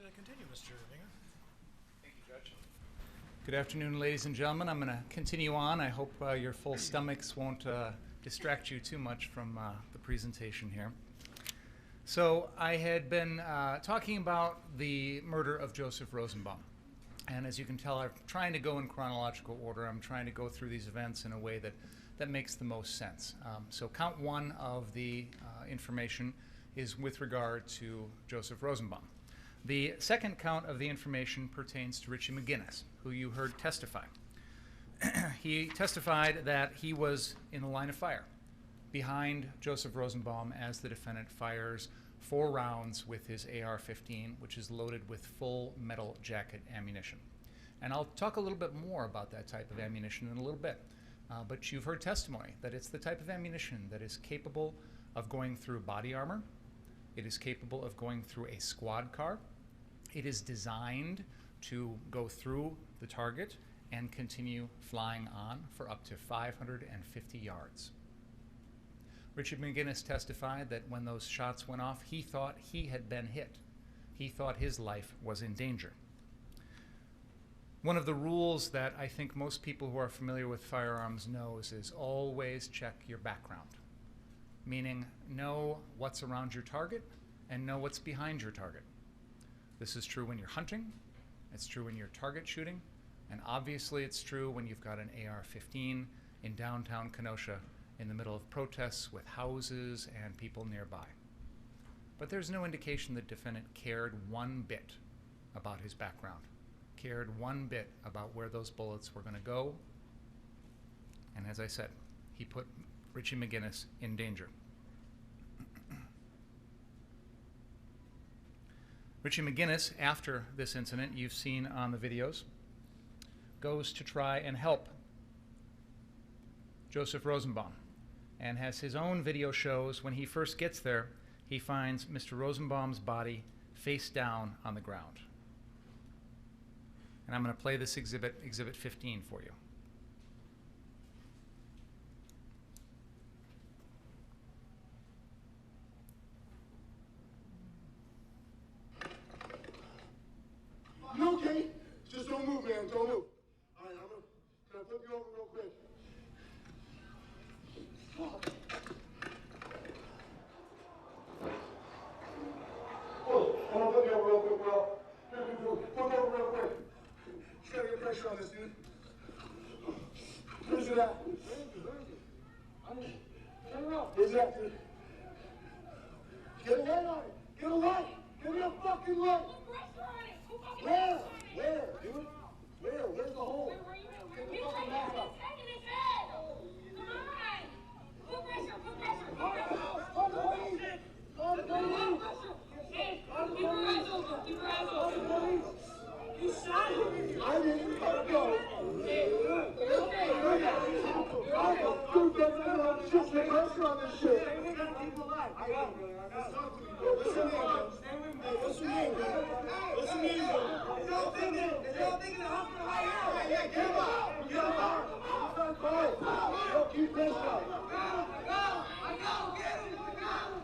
continue, Mr. Vinger. Thank you, Judge. Good afternoon, ladies and gentlemen. I'm going to continue on. I hope your full stomachs won't distract you too much from the presentation here. So I had been talking about the murder of Joseph Rosenbaum. And as you can tell, I'm trying to go in chronological order. I'm trying to go through these events in a way that makes the most sense. So count one of the information is with regard to Joseph Rosenbaum. The second count of the information pertains to Richie McGinnis, who you heard testify. He testified that he was in the line of fire behind Joseph Rosenbaum as the defendant fires 4 rounds with his AR-15, which is loaded with full metal jacket ammunition. And I'll talk a little bit more about that type of ammunition in a little bit. But you've heard testimony that it's the type of ammunition that is capable of going through body armor. It is capable of going through a squad car. It is designed to go through the target and continue flying on for up to 550 yards. Richard McGinnis testified that when those shots went off, he thought he had been hit. He thought his life was in danger. One of the rules that I think most people who are familiar with firearms knows is always check your background, meaning know what's around your target and know what's behind your target. This is true when you're hunting, it's true when you're target shooting, and obviously it's true when you've got an AR-15 in downtown Kenosha in the middle of protests with houses and people nearby. But there's no indication the defendant cared one bit about his background, cared one bit about where those bullets were going to go, and as I said, he put Richie McGinnis in danger. Richie McGinnis, after this incident you've seen on the videos, goes to try and help Joseph Rosenbaum and has his own video shows when he first gets there, he finds Mr. Rosenbaum's body face down on the ground. And I'm going to play this exhibit 15 for you. You okay? Just don't move, man. Don't move. All right, can I flip you over real quick? Oh, I'm gonna flip you over real quick, bro. Flip over real quick. Just gotta get pressure on this, dude. Where's it at? Where's it at, dude? Get a light on it. Get a light. Give me a fucking light. Where? Where, dude? Where? Where's the hole? Get the fucking mask up. Put pressure. You shot him. I didn't let go. Dude, just the pressure on this shit. I got it. What's your name? What's your name? They're all thinking the hospital right here. Yeah, get him up. Get him up. Yo, keep pressure on him. I got him. Get him.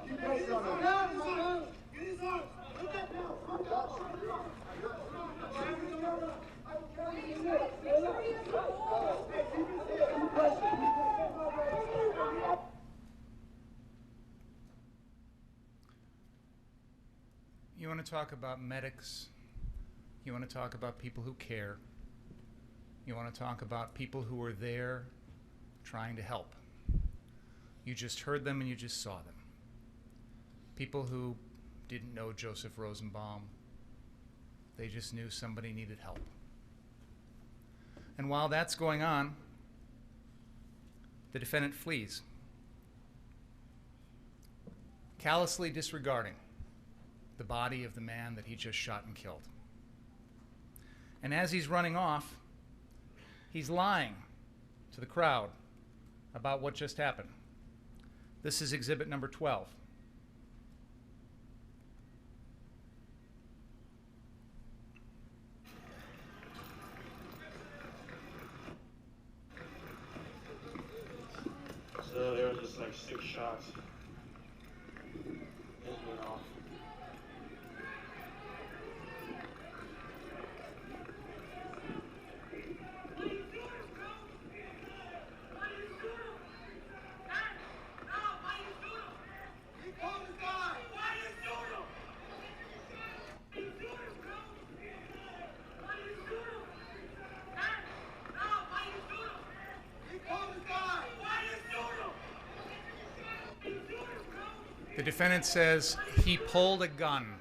Keep pressure on him. Get his arms. Put that down. I got you. Keep pressure. You want to talk about medics, you want to talk about people who care, you want to talk about people who were there trying to help. You just heard them and you just saw them. People who didn't know Joseph Rosenbaum, they just knew somebody needed help. And while that's going on, the defendant flees, callously disregarding the body of the man that he just shot and killed. And as he's running off, he's lying to the crowd about what just happened. This is exhibit number 12. So there was just like 6 shots. It went off. The defendant says he pulled a gun.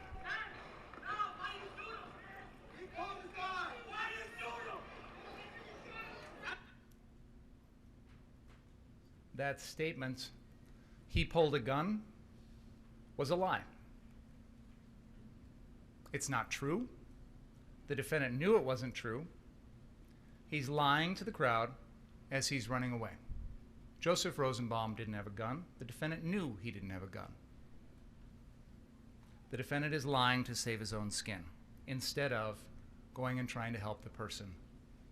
That statement, he pulled a gun, was a lie. It's not true. The defendant knew it wasn't true. He's lying to the crowd as he's running away. Joseph Rosenbaum didn't have a gun. The defendant knew he didn't have a gun. The defendant is lying to save his own skin instead of going and trying to help the person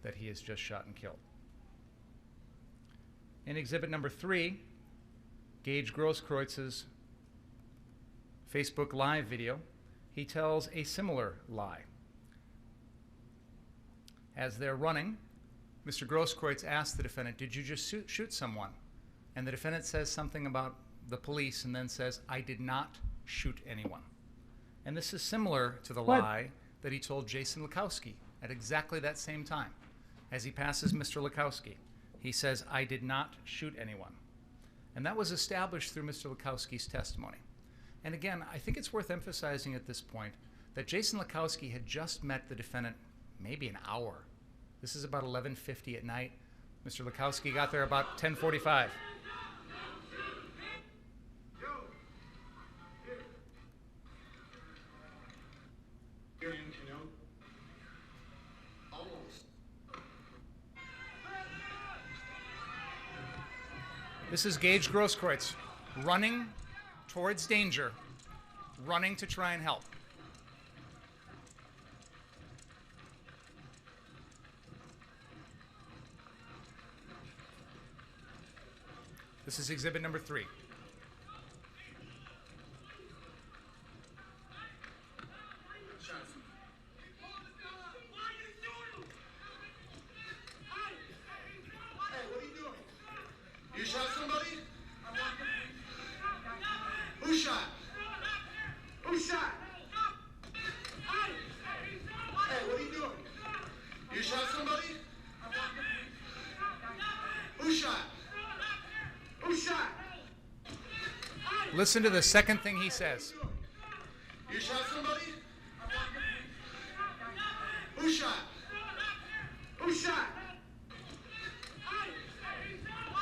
that he has just shot and killed. In exhibit number 3, Gage Grosskreuz's Facebook Live video, he tells a similar lie. As they're running, Mr. Grosskreutz asks the defendant, "Did you just shoot someone?" And the defendant says something about the police and then says, "I did not shoot anyone." And this is similar to the lie that he told Jason Lukowski at exactly that same time. As he passes Mr. Lukowski, he says, "I did not shoot anyone." And that was established through Mr. Lukowski's testimony. And again, I think it's worth emphasizing at this point that Jason Lukowski had just met the defendant maybe an hour. This is about 11:50 at night. Mr. Lukowski got there about 10:45. This is Gage Grosskreutz running towards danger, running to try and help. This is exhibit number 3. You shot somebody? Who shot? Who shot? Hey, what are you doing? You shot somebody? Who shot? Who shot? Listen to the second thing he says. You shot somebody? Who shot? Who shot?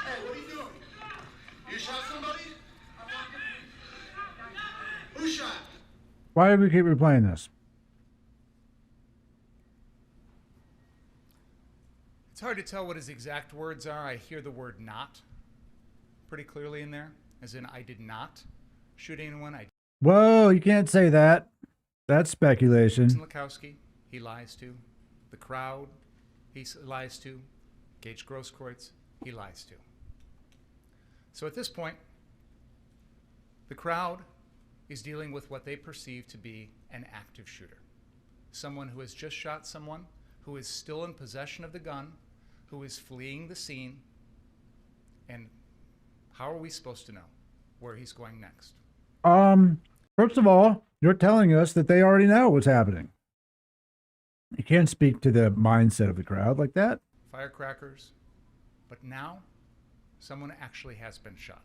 Hey, what are you doing? You shot somebody? Who shot? Why do we keep replaying this? It's hard to tell what his exact words are. I hear the word "not" pretty clearly in there, as in I did not shoot anyone. Whoa, you can't say that. That's speculation. Lukowski, he lies to. The crowd, he lies to. Gage Grosskreutz, he lies to. So at this point, the crowd is dealing with what they perceive to be an active shooter. Someone who has just shot someone, who is still in possession of the gun, who is fleeing the scene. And how are we supposed to know where he's going next? First of all, you're telling us that they already know what's happening. You can't speak to the mindset of the crowd like that. Firecrackers. But now, someone actually has been shot.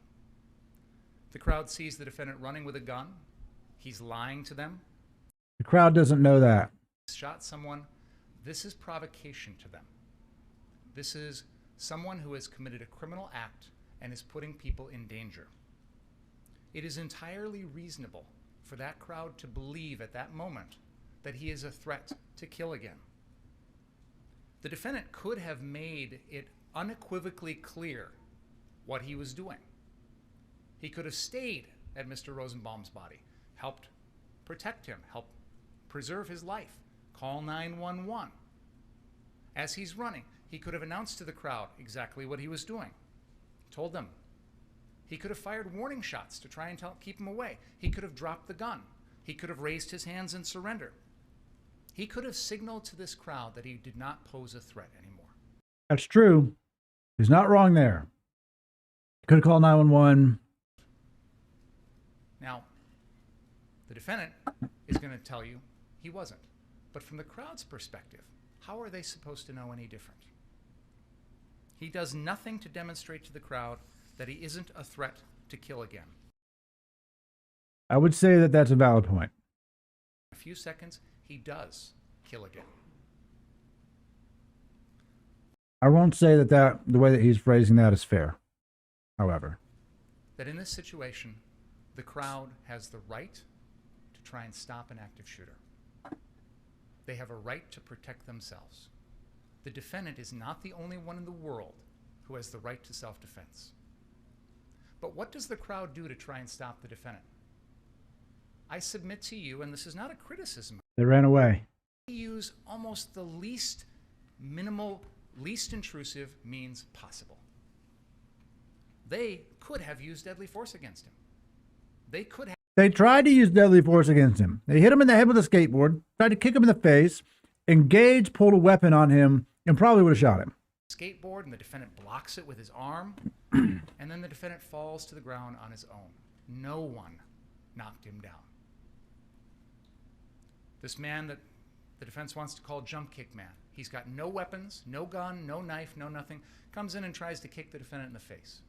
The crowd sees the defendant running with a gun. He's lying to them. The crowd doesn't know that. Shot someone. This is provocation to them. This is someone who has committed a criminal act and is putting people in danger. It is entirely reasonable for that crowd to believe at that moment that he is a threat to kill again. The defendant could have made it unequivocally clear what he was doing. He could have stayed at Mr. Rosenbaum's body, helped protect him, helped preserve his life, call 911. As he's running, he could have announced to the crowd exactly what he was doing, told them. He could have fired warning shots to try and keep him away. He could have dropped the gun. He could have raised his hands in surrender. He could have signaled to this crowd that he did not pose a threat anymore. That's true. He's not wrong there. He could have called 911. Now, the defendant is going to tell you he wasn't. But from the crowd's perspective, how are they supposed to know any different? He does nothing to demonstrate to the crowd that he isn't a threat to kill again. I would say that that's a valid point. A few seconds, he does kill again. I won't say that the way that he's phrasing that is fair, however. That in this situation, the crowd has the right to try and stop an active shooter. They have a right to protect themselves. The defendant is not the only one in the world who has the right to self-defense. But what does the crowd do to try and stop the defendant? I submit to you, and this is not a criticism, They ran away. they use almost the least minimal, least intrusive means possible. They could have used deadly force against him. They could have They tried to use deadly force against him. They hit him in the head with a skateboard, tried to kick him in the face, and Gage pulled a weapon on him and probably would have shot him. skateboard and the defendant blocks it with his arm, and then the defendant falls to the ground on his own. No one knocked him down. This man that the defense wants to call jump kick man, he's got no weapons, no gun, no knife, no nothing, comes in and tries to kick the defendant in the face.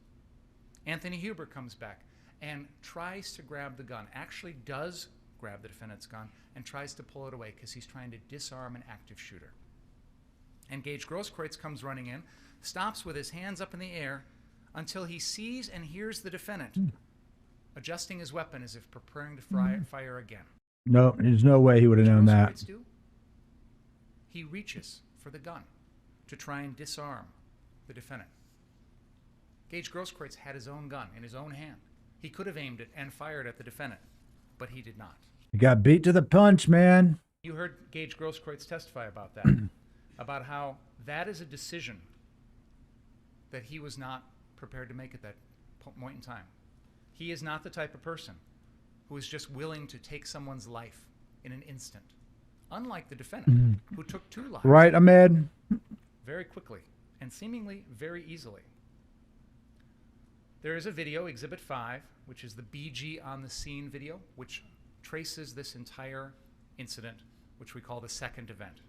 Anthony Huber comes back and tries to grab the gun, actually does grab the defendant's gun and tries to pull it away because he's trying to disarm an active shooter. And Gage Grosskreutz comes running in, stops with his hands up in the air until he sees and hears the defendant adjusting his weapon as if preparing to fire again. No, there's no way he would have known that. Grosskreutz do? He reaches for the gun to try and disarm the defendant. Gage Grosskreutz had his own gun in his own hand. He could have aimed it and fired at the defendant, but he did not. He got beat to the punch, man. You heard Gage Grosskreutz testify about that, about how that is a decision that he was not prepared to make at that point in time. He is not the type of person who is just willing to take someone's life in an instant, unlike the defendant, who took 2 lives Right, Ahmed? very quickly and seemingly very easily. There is a video, Exhibit 5, which is the BG on the scene video, which traces this entire incident, which we call the second event.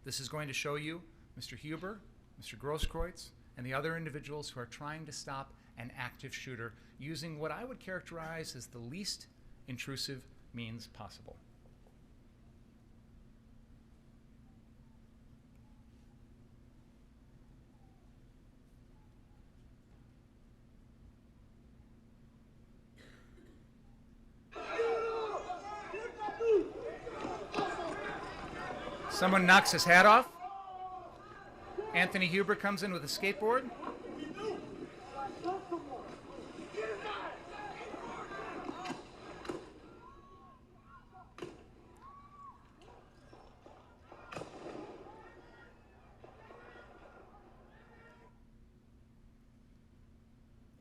This is going to show you Mr. Huber, Mr. Grosskreutz, and the other individuals who are trying to stop an active shooter using what I would characterize as the least intrusive means possible. Someone knocks his hat off. Anthony Huber comes in with a skateboard.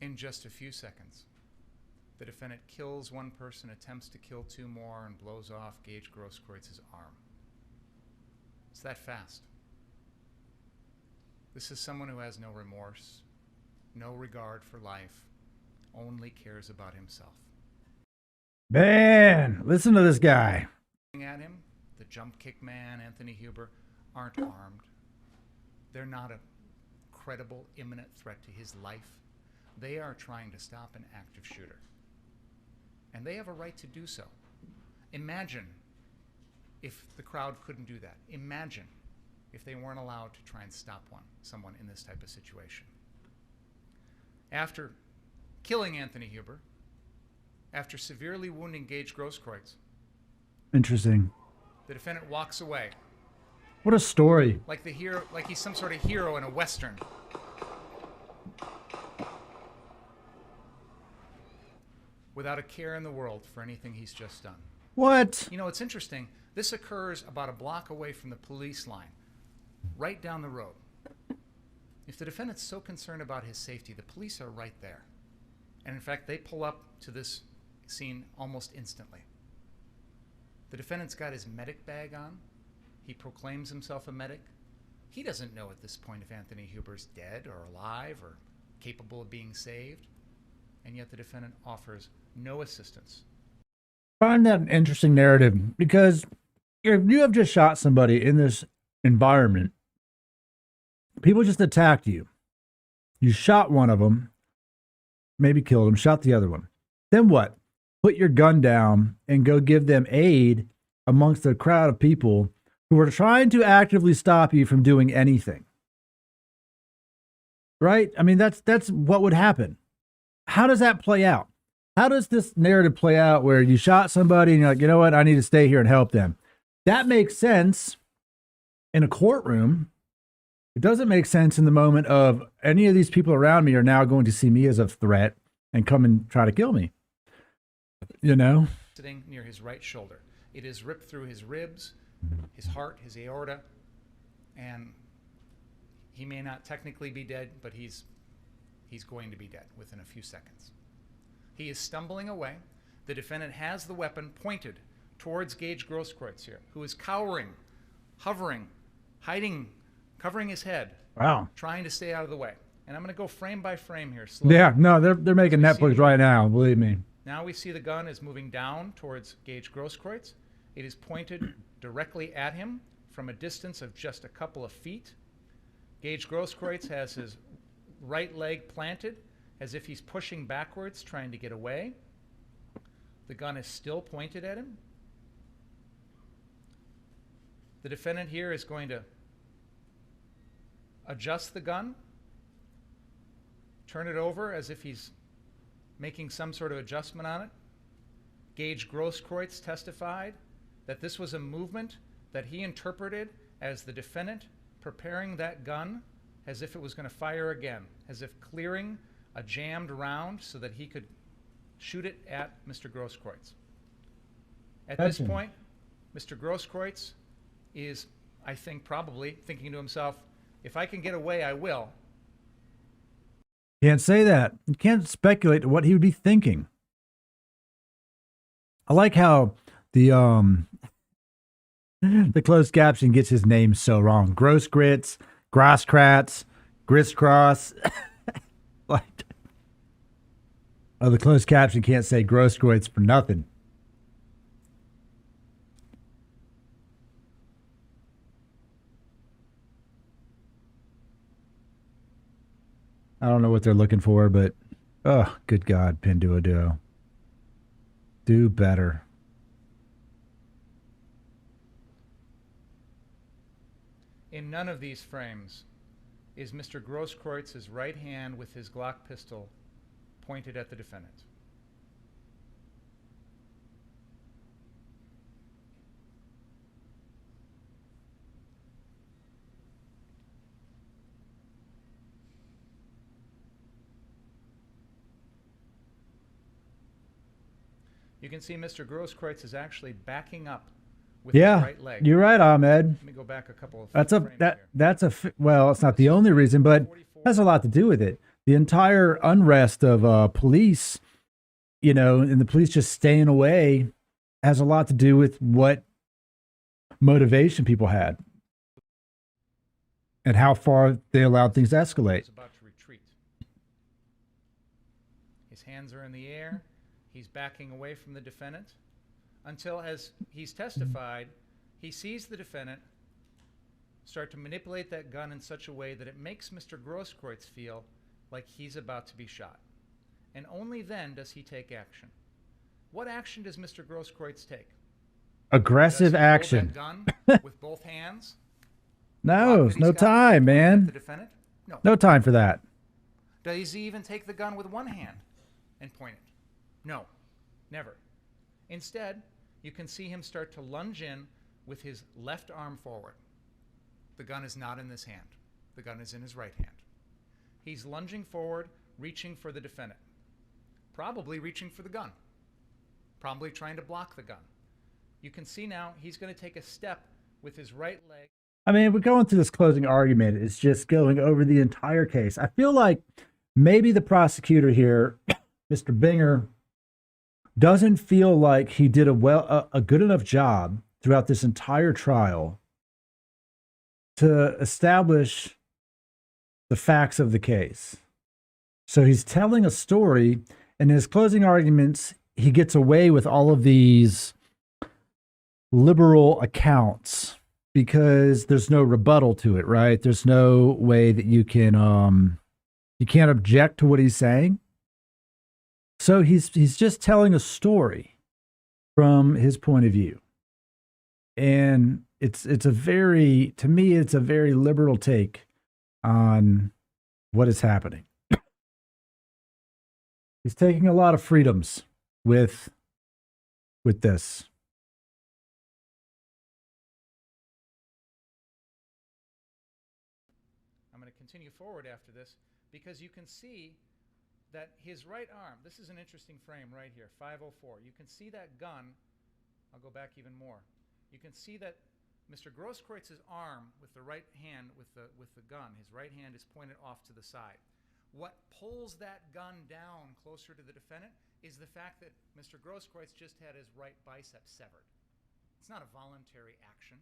In just a few seconds, the defendant kills one person, attempts to kill 2 more, and blows off Gage Grosskreitz's arm. It's that fast. This is someone who has no remorse, no regard for life, only cares about himself. Man, listen to this guy. At him, the jump kick man, Anthony Huber, aren't armed. They're not a credible, imminent threat to his life. They are trying to stop an active shooter. And they have a right to do so. Imagine if the crowd couldn't do that. Imagine if they weren't allowed to try and stop someone in this type of situation. After killing Anthony Huber, after severely wounding Gage Grosskreutz, Interesting. the defendant walks away What a story. like the hero, like he's some sort of hero in a Western. Without a care in the world for anything he's just done. What? You know, it's interesting. This occurs about a block away from the police line, right down the road. If the defendant's so concerned about his safety, the police are right there. And in fact, they pull up to this scene almost instantly. The defendant's got his medic bag on. He proclaims himself a medic. He doesn't know at this point if Anthony Huber's dead or alive or capable of being saved. And yet the defendant offers no assistance. I find that an interesting narrative because if you have just shot somebody in this environment, people just attacked you. You shot one of them, maybe killed him, shot the other one. Then what? put your gun down and go give them aid amongst a crowd of people who are trying to actively stop you from doing anything. Right? I mean, that's what would happen. How does that play out? How does this narrative play out where you shot somebody and you're like, you know what, I need to stay here and help them? That makes sense in a courtroom. It doesn't make sense in the moment of any of these people around me are now going to see me as a threat and come and try to kill me. You know? Sitting near his right shoulder. It is ripped through his ribs, his heart, his aorta, and he may not technically be dead, but he's going to be dead within a few seconds. He is stumbling away. The defendant has the weapon pointed towards Gage Grosskreutz here, who is cowering, hovering, hiding, covering his head. Wow. Trying to stay out of the way. And I'm going to go frame by frame here slowly. Yeah, no, they're making Netflix right now, believe me. Now we see the gun is moving down towards Gage Grosskreutz. It is pointed directly at him from a distance of just a couple of feet. Gage Grosskreutz has his right leg planted as if he's pushing backwards, trying to get away. The gun is still pointed at him. The defendant here is going to adjust the gun, turn it over as if he's making some sort of adjustment on it. Gage Grosskreutz testified that this was a movement that he interpreted as the defendant preparing that gun as if it was going to fire again, as if clearing a jammed round so that he could shoot it at Mr. Grosskreutz. At this point, Mr. Grosskreutz is, I think, probably thinking to himself, if I can get away, I will. Can't say that. You can't speculate what he would be thinking. I like how the closed caption gets his name so wrong. Grosskreutz, Grosskratz, Grisscross. Like, oh, the closed caption can't say Grosskreutz for nothing. I don't know what they're looking for, but oh, good God, Pinduoduo. Do better. In none of these frames is Mr. Grosskreutz's right hand with his Glock pistol pointed at the defendant. You can see Mr. Grosskreutz is actually backing up with his right leg. You're right, Ahmed. Let me go back a couple of well, it's not the only reason, but has a lot to do with it. The entire unrest of police, you know, and the police just staying away has a lot to do with what motivation people had and how far they allowed things to escalate. He's about to retreat. His hands are in the air. He's backing away from the defendant until, as he's testified, he sees the defendant start to manipulate that gun in such a way that it makes Mr. Grosskreutz feel like he's about to be shot. And only then does he take action. What action does Mr. Grosskreutz take? Aggressive action. Hold that gun with both hands? No, there's no time, man. The defendant? No. No time for that. Does he even take the gun with one hand and point it? No, never. Instead, you can see him start to lunge in with his left arm forward. The gun is not in this hand. The gun is in his right hand. He's lunging forward, reaching for the defendant. Probably reaching for the gun. Probably trying to block the gun. You can see now he's going to take a step with his right leg. I mean, we're going through this closing argument. It's just going over the entire case. I feel like maybe the prosecutor here, Mr. Binger, doesn't feel like he did a good enough job throughout this entire trial to establish the facts of the case. So he's telling a story, and in his closing arguments, he gets away with all of these liberal accounts because there's no rebuttal to it, right? There's no way that you can't object to what he's saying. So he's just telling a story from his point of view. And it's a very, to me, it's a very liberal take on what is happening. He's taking a lot of freedoms with this. I'm going to continue forward after this because you can see that his right arm, this is an interesting frame right here, 504. You can see that gun. I'll go back even more. You can see that Mr. Grosskreuz's arm with the right hand, with the gun, his right hand is pointed off to the side. What pulls that gun down closer to the defendant is the fact that Mr. Grosskreutz just had his right bicep severed. It's not a voluntary action.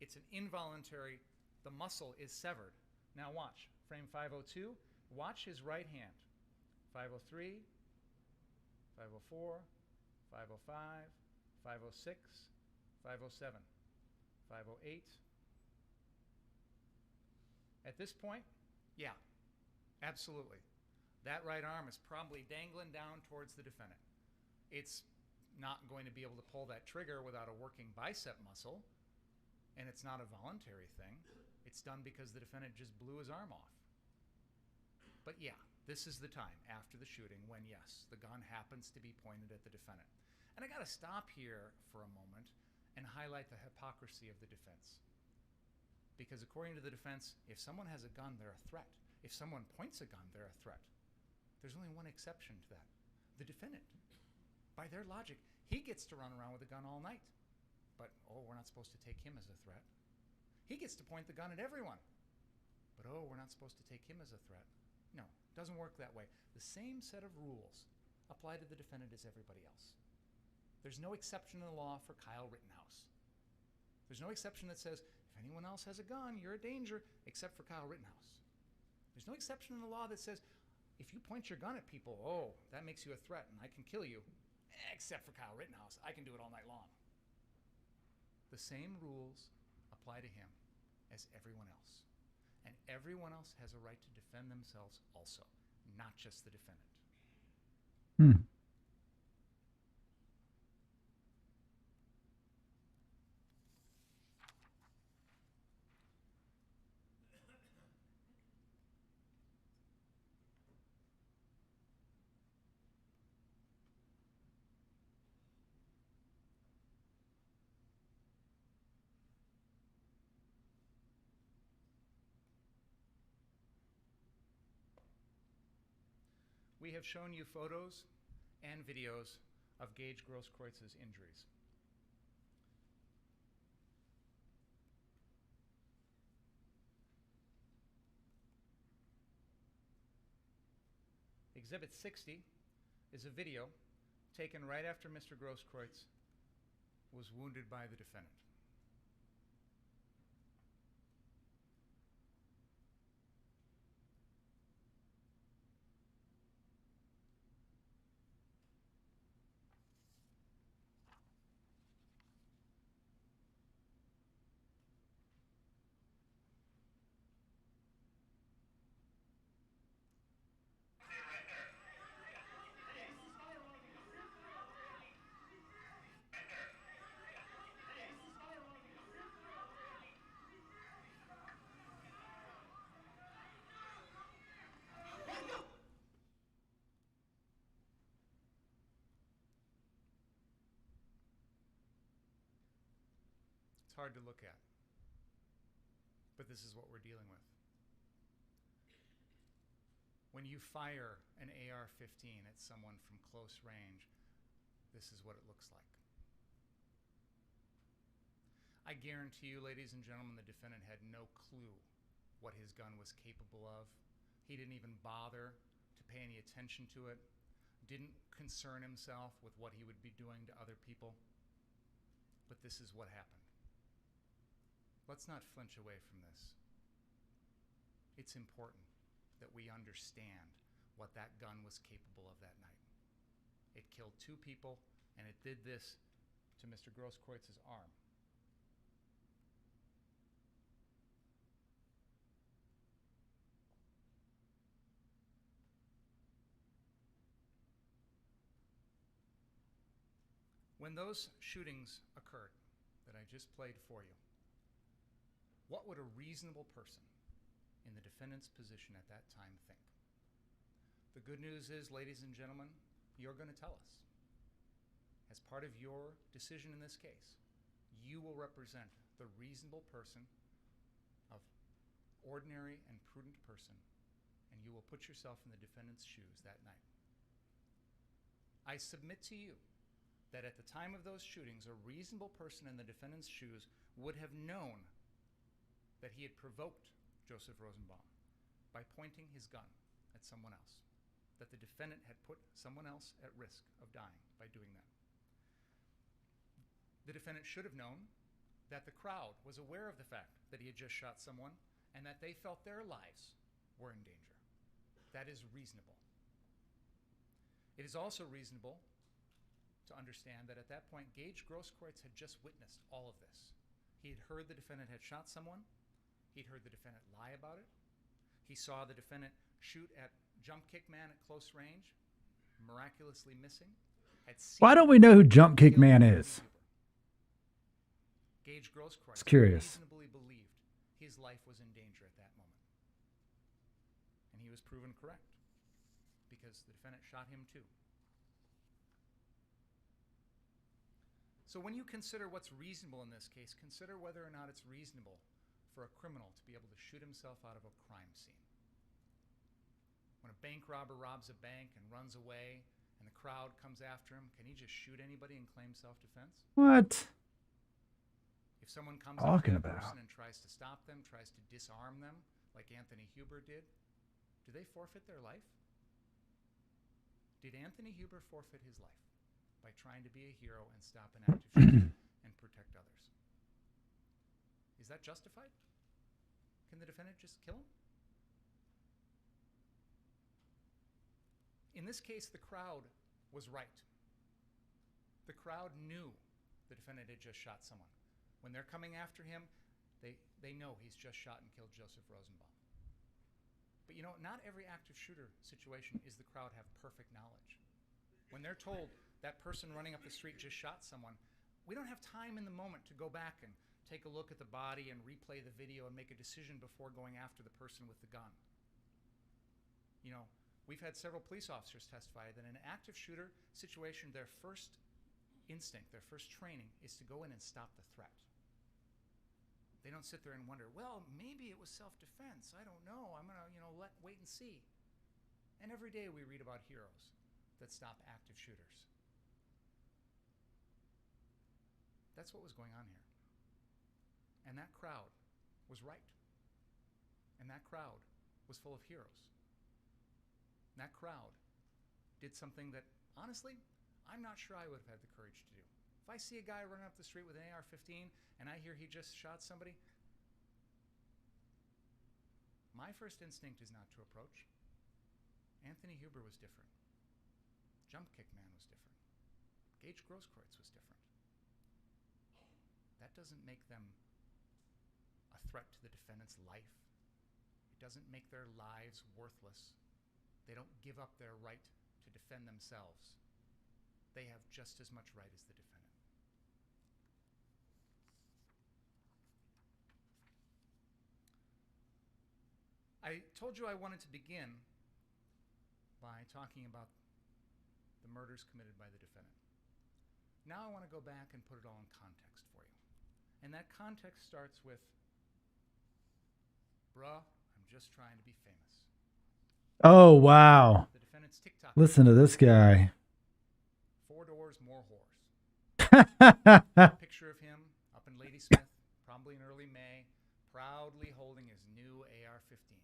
It's an involuntary, the muscle is severed. Now watch, frame 502, watch his right hand. 503, 504, 505, 506, 507, 508. At this point, yeah, absolutely. That right arm is probably dangling down towards the defendant. It's not going to be able to pull that trigger without a working bicep muscle, and it's not a voluntary thing. It's done because the defendant just blew his arm off. But yeah, this is the time after the shooting when, yes, the gun happens to be pointed at the defendant. And I got to stop here for a moment and highlight the hypocrisy of the defense. Because according to the defense, if someone has a gun, they're a threat. If someone points a gun, they're a threat. There's only one exception to that. The defendant. By their logic, he gets to run around with a gun all night. But, oh, we're not supposed to take him as a threat. He gets to point the gun at everyone. But, oh, we're not supposed to take him as a threat. No, it doesn't work that way. The same set of rules apply to the defendant as everybody else. There's no exception in the law for Kyle Rittenhouse. There's no exception that says, if anyone else has a gun, you're a danger, except for Kyle Rittenhouse. There's no exception in the law that says, if you point your gun at people, oh, that makes you a threat and I can kill you, except for Kyle Rittenhouse. I can do it all night long. The same rules apply to him as everyone else. And everyone else has a right to defend themselves also, not just the defendant. We have shown you photos and videos of Gage Grosskreuz's injuries. Exhibit 60 is a video taken right after Mr. Grosskreutz was wounded by the defendant. It's hard to look at, but this is what we're dealing with. When you fire an AR-15 at someone from close range, this is what it looks like. I guarantee you, ladies and gentlemen, the defendant had no clue what his gun was capable of. He didn't even bother to pay any attention to it, didn't concern himself with what he would be doing to other people. But this is what happened. Let's not flinch away from this. It's important that we understand what that gun was capable of that night. It killed 2 people, and it did this to Mr. Grosskreuz's arm. When those shootings occurred that I just played for you, what would a reasonable person in the defendant's position at that time think? The good news is, ladies and gentlemen, you're going to tell us. As part of your decision in this case, you will represent the reasonable person of ordinary and prudent person, and you will put yourself in the defendant's shoes that night. I submit to you that at the time of those shootings, a reasonable person in the defendant's shoes would have known that he had provoked Joseph Rosenbaum by pointing his gun at someone else, that the defendant had put someone else at risk of dying by doing that. The defendant should have known that the crowd was aware of the fact that he had just shot someone and that they felt their lives were in danger. That is reasonable. It is also reasonable to understand that at that point, Gage Grosskreutz had just witnessed all of this. He had heard the defendant had shot someone. He'd heard the defendant lie about it. He saw the defendant shoot at Jump Kick Man at close range, miraculously missing. Why don't we know who Jump Kick Man is? Gage Grosskreutz It's curious. reasonably believed his life was in danger at that moment. And he was proven correct because the defendant shot him too. So when you consider what's reasonable in this case, consider whether or not it's reasonable for a criminal to be able to shoot himself out of a crime scene. When a bank robber robs a bank and runs away and the crowd comes after him, can he just shoot anybody and claim self-defense? What? If someone comes up to Talking that about. person and tries to stop them, tries to disarm them, like Anthony Huber did, do they forfeit their life? Did Anthony Huber forfeit his life by trying to be a hero and stop an active shooter and protect others? Is that justified? Can the defendant just kill him? In this case, the crowd was right. The crowd knew the defendant had just shot someone. When they're coming after him, they know he's just shot and killed Joseph Rosenbaum. But you know, not every active shooter situation is the crowd have perfect knowledge. When they're told that person running up the street just shot someone, we don't have time in the moment to go back and take a look at the body and replay the video and make a decision before going after the person with the gun. You know, we've had several police officers testify that in an active shooter situation, their first instinct, their first training is to go in and stop the threat. They don't sit there and wonder, well, maybe it was self-defense. I don't know. I'm going to, wait and see. And every day we read about heroes that stop active shooters. That's what was going on here. And that crowd was right. And that crowd was full of heroes. And that crowd did something that, honestly, I'm not sure I would have had the courage to do. If I see a guy running up the street with an AR-15 and I hear he just shot somebody, my first instinct is not to approach. Anthony Huber was different. Jump Kick Man was different. Gage Grosskreutz was different. That doesn't make them a threat to the defendant's life. It doesn't make their lives worthless. They don't give up their right to defend themselves. They have just as much right as the defendant. I told you I wanted to begin by talking about the murders committed by the defendant. Now I want to go back and put it all in context for you. And that context starts with, bruh, I'm just trying to be famous. Oh, wow. The defendant's TikTok. Listen to this guy. 4 doors, more whores. Picture of him up in Ladysmith, probably in early May, proudly holding his new AR-15.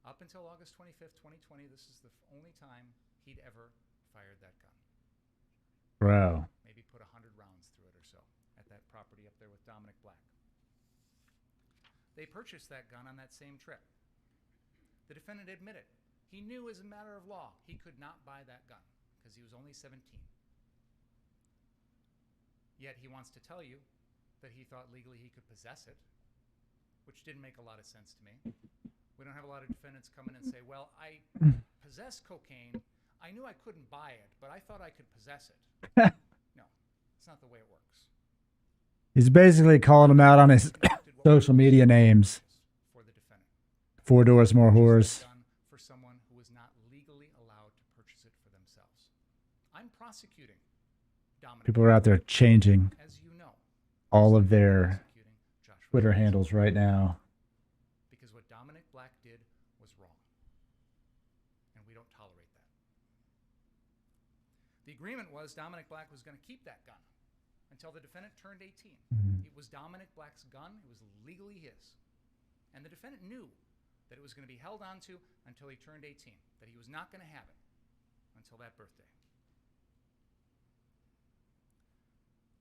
Up until August 25th, 2020, this is the only time he'd ever fired that gun. Bro. Maybe put 100 rounds through it or so at that property up there with Dominic Black. They purchased that gun on that same trip. The defendant admitted he knew as a matter of law he could not buy that gun because he was only 17. Yet he wants to tell you that he thought legally he could possess it, which didn't make a lot of sense to me. We don't have a lot of defendants come in and say, well, I possess cocaine. I knew I couldn't buy it, but I thought I could possess it. That's not the way it works. He's basically calling him out on his social media names. For the defendant. 4 doors, more whores. Gun for someone who was not legally allowed to purchase it for themselves. I'm prosecuting Dominic. People are out there changing as you know, all of their prosecuting Joshua Twitter Johnson. handles right now. Because what Dominic Black did was wrong. And we don't tolerate that. The agreement was Dominic Black was going to keep that gun until the defendant turned 18. It was Dominic Black's gun. It was legally his. And the defendant knew that it was going to be held onto until he turned 18, that he was not going to have it until that birthday.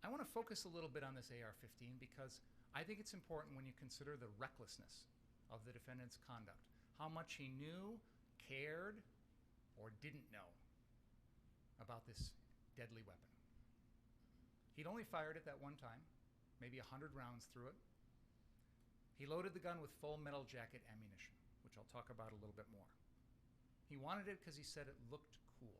I want to focus a little bit on this AR-15 because I think it's important when you consider the recklessness of the defendant's conduct, how much he knew, cared, or didn't know about this deadly weapon. He'd only fired it that one time, maybe 100 rounds through it. He loaded the gun with full metal jacket ammunition, which I'll talk about a little bit more. He wanted it because he said it looked cool.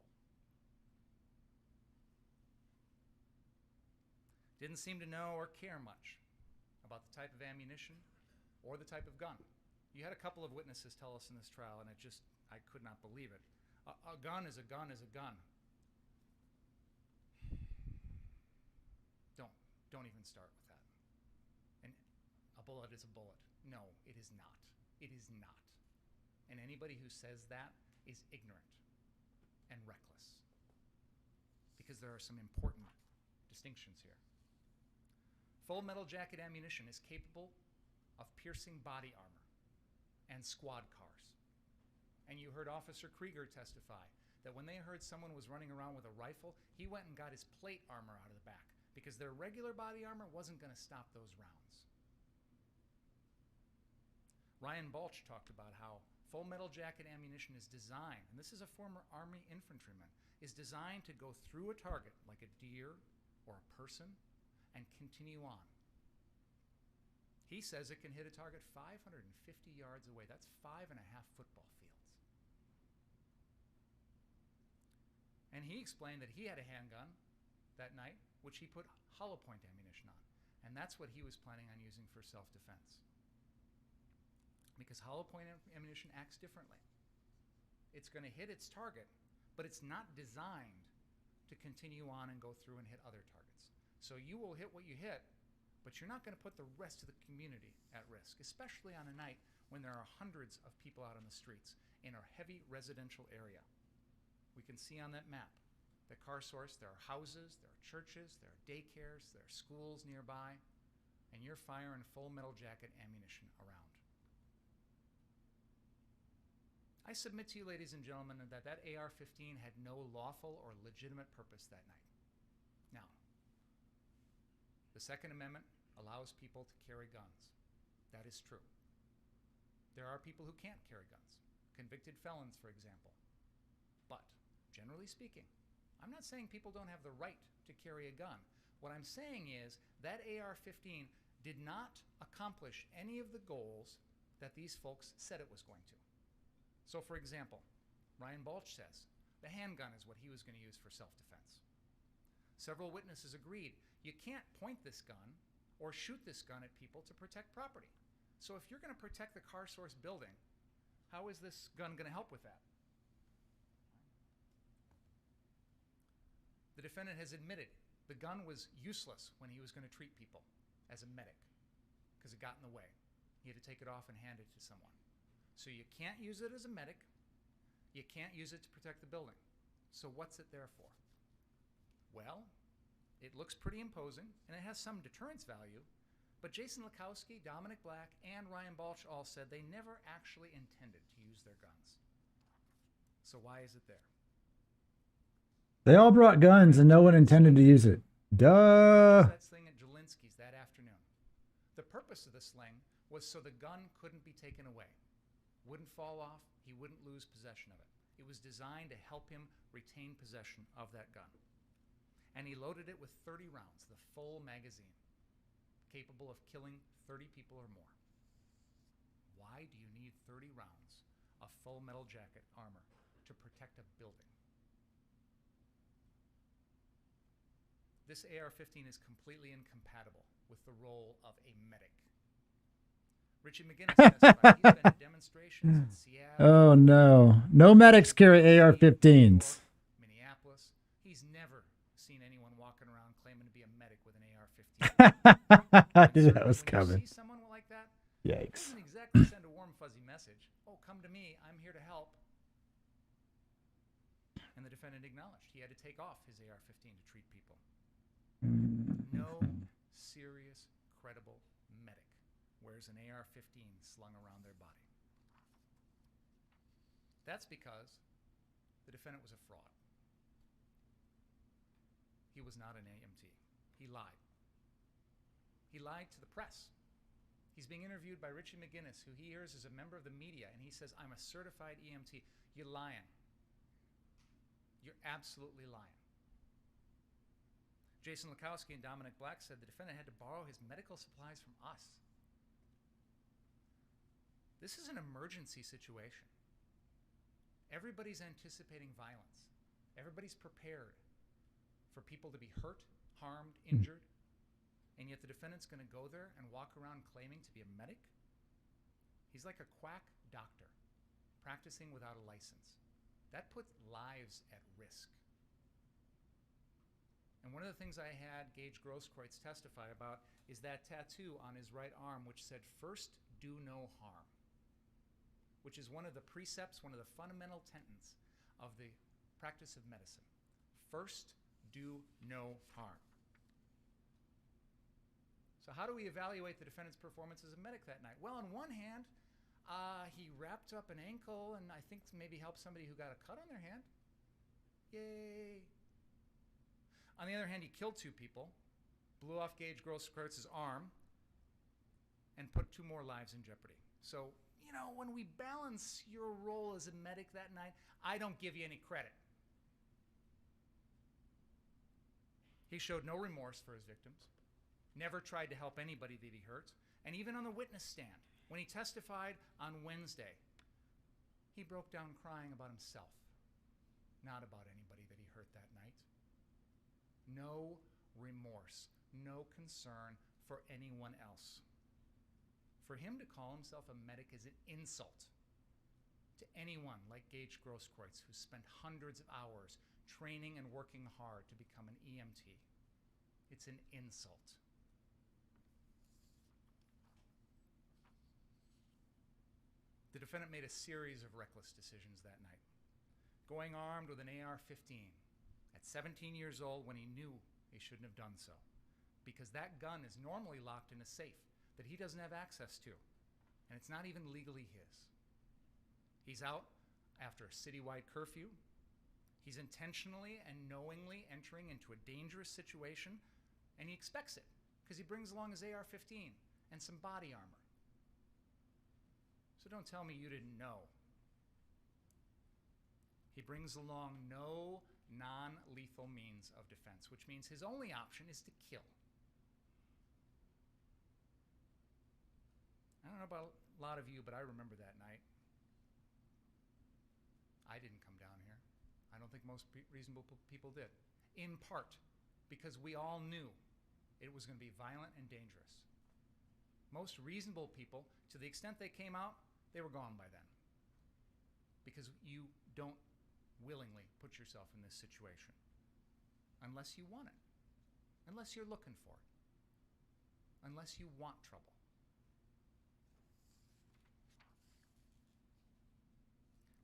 Didn't seem to know or care much about the type of ammunition or the type of gun. You had a couple of witnesses tell us in this trial, and I could not believe it. A gun is a gun is a gun. Don't even start with that. And a bullet is a bullet. No, it is not. It is not. And anybody who says that is ignorant and reckless. Because there are some important distinctions here. Full metal jacket ammunition is capable of piercing body armor and squad cars. And you heard Officer Krieger testify that when they heard someone was running around with a rifle, he went and got his plate armor out of the back because their regular body armor wasn't going to stop those rounds. Ryan Balch talked about how full metal jacket ammunition is designed, and this is a former Army infantryman, is designed to go through a target like a deer or a person and continue on. He says it can hit a target 550 yards away. That's 5.5 football fields. And he explained that he had a handgun that night, which he put hollow point ammunition on. And that's what he was planning on using for self-defense. Because hollow point ammunition acts differently. It's going to hit its target, but it's not designed to continue on and go through and hit other targets. So you will hit what you hit, but you're not going to put the rest of the community at risk, especially on a night when there are hundreds of people out on the streets in a heavy residential area. We can see on that map the car source, there are houses, there are churches, there are daycares, there are schools nearby, and you're firing full metal jacket ammunition around. I submit to you, ladies and gentlemen, that that AR-15 had no lawful or legitimate purpose that night. Now, the Second Amendment allows people to carry guns. That is true. There are people who can't carry guns, convicted felons, for example. But, generally speaking, I'm not saying people don't have the right to carry a gun. What I'm saying is that AR-15 did not accomplish any of the goals that these folks said it was going to. So, for example, Ryan Balch says the handgun is what he was going to use for self-defense. Several witnesses agreed you can't point this gun or shoot this gun at people to protect property. So if you're going to protect the car source building, how is this gun going to help with that? The defendant has admitted the gun was useless when he was going to treat people as a medic because it got in the way. He had to take it off and hand it to someone. So you can't use it as a medic. You can't use it to protect the building. So what's it there for? Well, it looks pretty imposing, and it has some deterrence value, but Jason Lukowski, Dominic Black, and Ryan Balch all said they never actually intended to use their guns. So why is it there? They all brought guns and no one intended to use it. Duh. That sling at Jelinski's that afternoon. The purpose of the sling was so the gun couldn't be taken away. Wouldn't fall off, he wouldn't lose possession of it. It was designed to help him retain possession of that gun. And he loaded it with 30 rounds, the full magazine, capable of killing 30 people or more. Why do you need 30 rounds of full metal jacket armor to protect a building? this AR-15 is completely incompatible with the role of a medic. Richie McGinnis testified he's been to demonstrations in Seattle. Oh no. No medics carry AR-15s. Minneapolis. He's never seen anyone walking around claiming to be a medic with an AR-15. I And knew that certainly was when coming. you see someone like that, Yikes. it doesn't exactly send a warm, fuzzy message. Oh, come to me. I'm here to help. And the defendant acknowledged he had to take off his AR-15 to treat people. No serious, credible medic wears an AR-15 slung around their body. That's because the defendant was a fraud. He was not an EMT. He lied. He lied to the press. He's being interviewed by Richie McGinnis, who he hears is a member of the media, and he says, I'm a certified EMT. You're lying. You're absolutely lying. Jason Lukowski and Dominic Black said the defendant had to borrow his medical supplies from us. This is an emergency situation. Everybody's anticipating violence. Everybody's prepared for people to be hurt, harmed, injured, and yet the defendant's going to go there and walk around claiming to be a medic? He's like a quack doctor practicing without a license. That puts lives at risk. And one of the things I had Gage Grosskreutz testify about is that tattoo on his right arm which said, "First, do no harm," which is one of the precepts, one of the fundamental tenets of the practice of medicine. First, do no harm. So how do we evaluate the defendant's performance as a medic that night? Well, on one hand, he wrapped up an ankle and I think maybe helped somebody who got a cut on their hand. Yay. On the other hand, he killed 2 people, blew off Gage Grosskreitz's arm, and put 2 more lives in jeopardy. So, you know, when we balance your role as a medic that night, I don't give you any credit. He showed no remorse for his victims, never tried to help anybody that he hurt, and even on the witness stand, when he testified on Wednesday, he broke down crying about himself, not about anybody that he hurt that night. No remorse, no concern for anyone else. For him to call himself a medic is an insult to anyone like Gage Grosskreutz, who spent hundreds of hours training and working hard to become an EMT. It's an insult. The defendant made a series of reckless decisions that night, going armed with an AR-15 at 17 years old when he knew he shouldn't have done so, because that gun is normally locked in a safe that he doesn't have access to, and it's not even legally his. He's out after a citywide curfew. He's intentionally and knowingly entering into a dangerous situation, and he expects it because he brings along his AR-15 and some body armor. So don't tell me you didn't know. He brings along no non-lethal means of defense, which means his only option is to kill. I don't know about a lot of you, but I remember that night. I didn't come down here. I don't think most reasonable people did. In part because we all knew it was going to be violent and dangerous. Most reasonable people, to the extent they came out, they were gone by then. Because you don't willingly put yourself in this situation unless you want it, unless you're looking for it, unless you want trouble.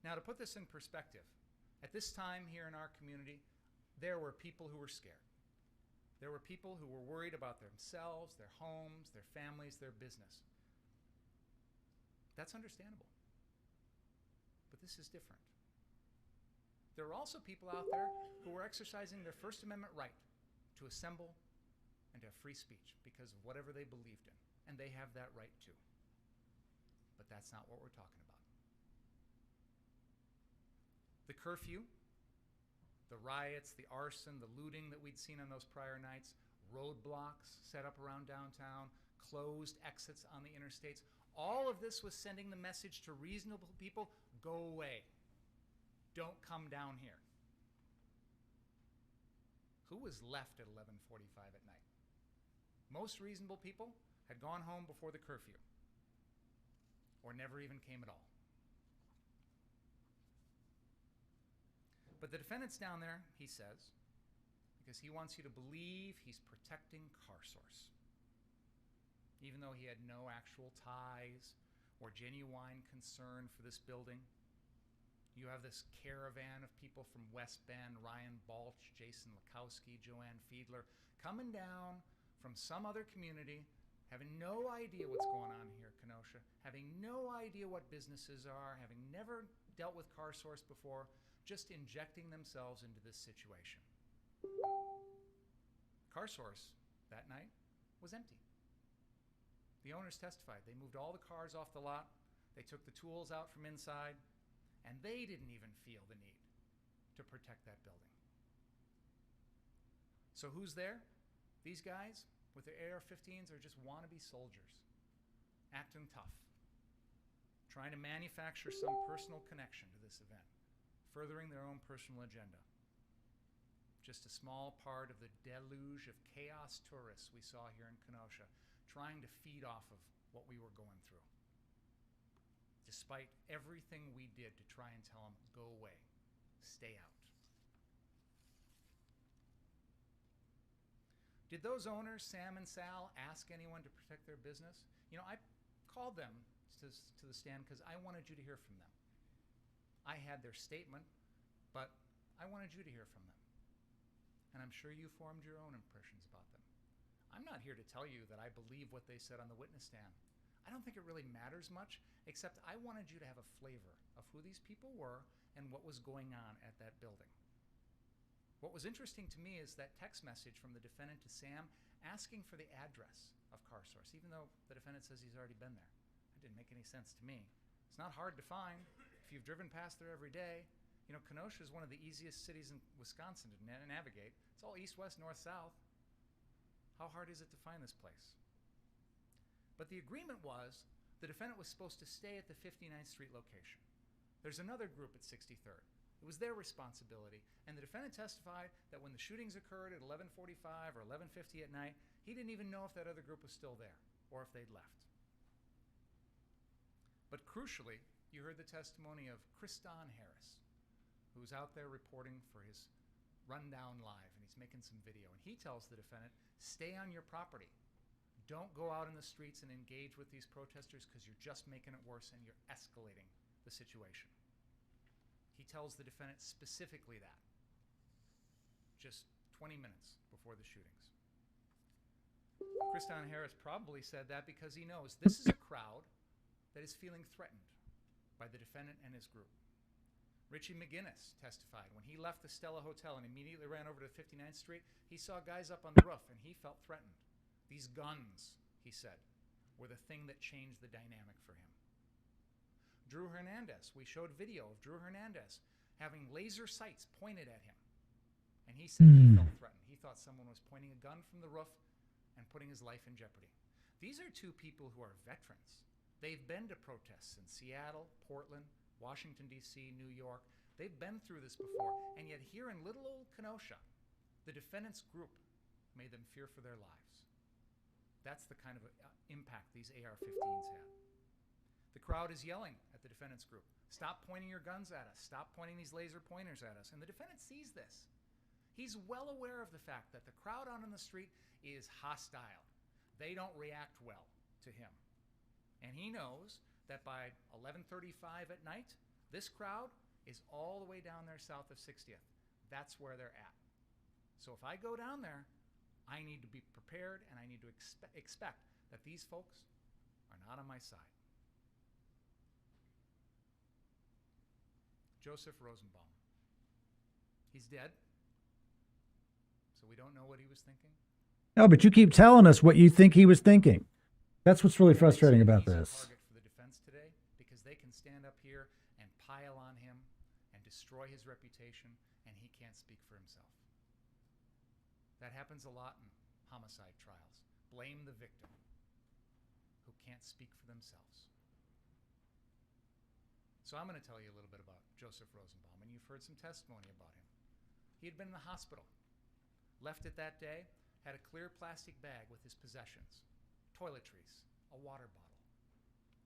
Now, to put this in perspective, at this time here in our community, there were people who were scared. There were people who were worried about themselves, their homes, their families, their business. That's understandable. But this is different. There are also people out there who were exercising their First Amendment right to assemble and to have free speech because of whatever they believed in. And they have that right too. But that's not what we're talking about. The curfew, the riots, the arson, the looting that we'd seen on those prior nights, roadblocks set up around downtown, closed exits on the interstates, all of this was sending the message to reasonable people, go away. Don't come down here. Who was left at 11:45 at night? Most reasonable people had gone home before the curfew or never even came at all. But the defendant's down there, he says, because he wants you to believe he's protecting CarSource, even though he had no actual ties or genuine concern for this building. You have this caravan of people from West Bend, Ryan Balch, Jason Lakowski, Joanne Fiedler, coming down from some other community, having no idea what's going on here in Kenosha, having no idea what businesses are, having never dealt with CarSource before, just injecting themselves into this situation. CarSource that night was empty. The owners testified. They moved all the cars off the lot. They took the tools out from inside, and they didn't even feel the need to protect that building. So who's there? These guys with their AR-15s are just wannabe soldiers, acting tough, trying to manufacture some personal connection to this event, furthering their own personal agenda. Just a small part of the deluge of chaos tourists we saw here in Kenosha, trying to feed off of what we were going through, despite everything we did to try and tell them, go away, stay out. Did those owners, Sam and Sal, ask anyone to protect their business? You know, I called them to the stand because I wanted you to hear from them. I had their statement, but I wanted you to hear from them. And I'm sure you formed your own impressions about them. I'm not here to tell you that I believe what they said on the witness stand. I don't think it really matters much, except I wanted you to have a flavor of who these people were and what was going on at that building. What was interesting to me is that text message from the defendant to Sam asking for the address of CarSource, even though the defendant says he's already been there. It didn't make any sense to me. It's not hard to find if you've driven past there every day. You know, Kenosha is one of the easiest cities in Wisconsin to navigate. It's all east, west, north, south. How hard is it to find this place? But the agreement was the defendant was supposed to stay at the 59th Street location. There's another group at 63rd. It was their responsibility, and the defendant testified that when the shootings occurred at 11:45 or 11:50 at night, he didn't even know if that other group was still there or if they'd left. But crucially, you heard the testimony of Christon Harris, who's out there reporting for his Rundown Live, and he's making some video, and he tells the defendant, stay on your property. Don't go out in the streets and engage with these protesters because you're just making it worse and you're escalating the situation. He tells the defendant specifically that, just 20 minutes before the shootings. Christon Harris probably said that because he knows this is a crowd that is feeling threatened by the defendant and his group. Richie McGinnis testified when he left the Stella Hotel and immediately ran over to 59th Street, he saw guys up on the roof and he felt threatened. These guns, he said, were the thing that changed the dynamic for him. Drew Hernandez, we showed video of Drew Hernandez having laser sights pointed at him. And he said he felt threatened. He thought someone was pointing a gun from the roof and putting his life in jeopardy. These are two people who are veterans. They've been to protests in Seattle, Portland, Washington, D.C., New York. They've been through this before. And yet here in little old Kenosha, the defendant's group made them fear for their lives. That's the kind of impact these AR-15s had. The crowd is yelling at the defendant's group, stop pointing your guns at us, stop pointing these laser pointers at us. And the defendant sees this. He's well aware of the fact that the crowd out on the street is hostile. They don't react well to him. And he knows that by 11:35 at night, this crowd is all the way down there south of 60th. That's where they're at. So if I go down there, I need to be prepared and I need to expect that these folks are not on my side. Joseph Rosenbaum. He's dead, so we don't know what he was thinking. No, but you keep telling us what you think he was thinking. That's what's really frustrating about this. Target for the defense today because they can stand up here and pile on him and destroy his reputation, and he can't speak for himself. That happens a lot in homicide trials. Blame the victim who can't speak for themselves. So I'm going to tell you a little bit about Joseph Rosenbaum, and you've heard some testimony about him. He had been in the hospital left it that day, had a clear plastic bag with his possessions, toiletries, a water bottle.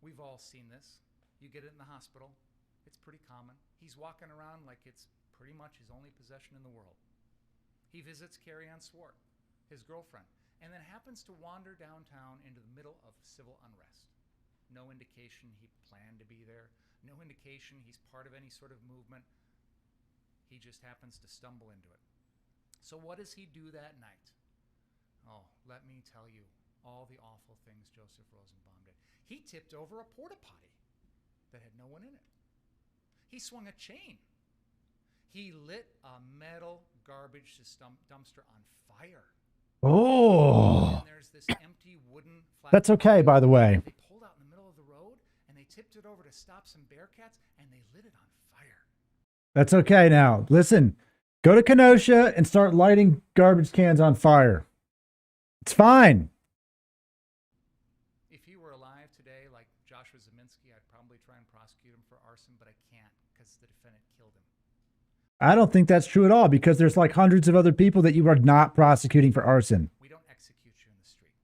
We've all seen this. You get it in the hospital. It's pretty common. He's walking around like it's pretty much his only possession in the world. He visits Carrie Ann Swart, his girlfriend, and then happens to wander downtown into the middle of civil unrest. No indication he planned to be there. No indication he's part of any sort of movement. He just happens to stumble into it. So what does he do that night? Oh, let me tell you all the awful things Joseph Rosenbaum did. He tipped over a porta potty that had no one in it. He swung a chain. He lit a metal garbage dumpster on fire. Oh. And there's this empty wooden flat. That's okay, by the way. They pulled out in the middle of the road and they tipped it over to stop some bearcats and they lit it on fire. That's okay now. Listen, go to Kenosha and start lighting garbage cans on fire. It's fine. If he were alive today, like Joshua Zeminski, I'd probably try and prosecute him for arson, but I can't because the defendant killed him. I don't think that's true at all because there's like hundreds of other people that you are not prosecuting for arson. We don't execute you in the street.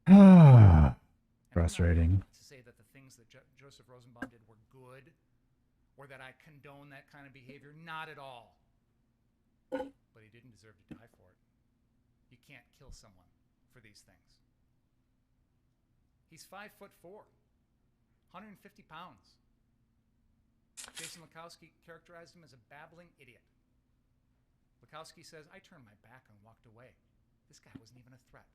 Ah, And frustrating. I'm not to say that the things that Joseph Rosenbaum did were good or that I condone that kind of behavior. Not at all. But he didn't deserve to die for it. You can't kill someone for these things. He's 5'4", 150 pounds. Jason Lukowski characterized him as a babbling idiot. Lukowski says, I turned my back and walked away. This guy wasn't even a threat.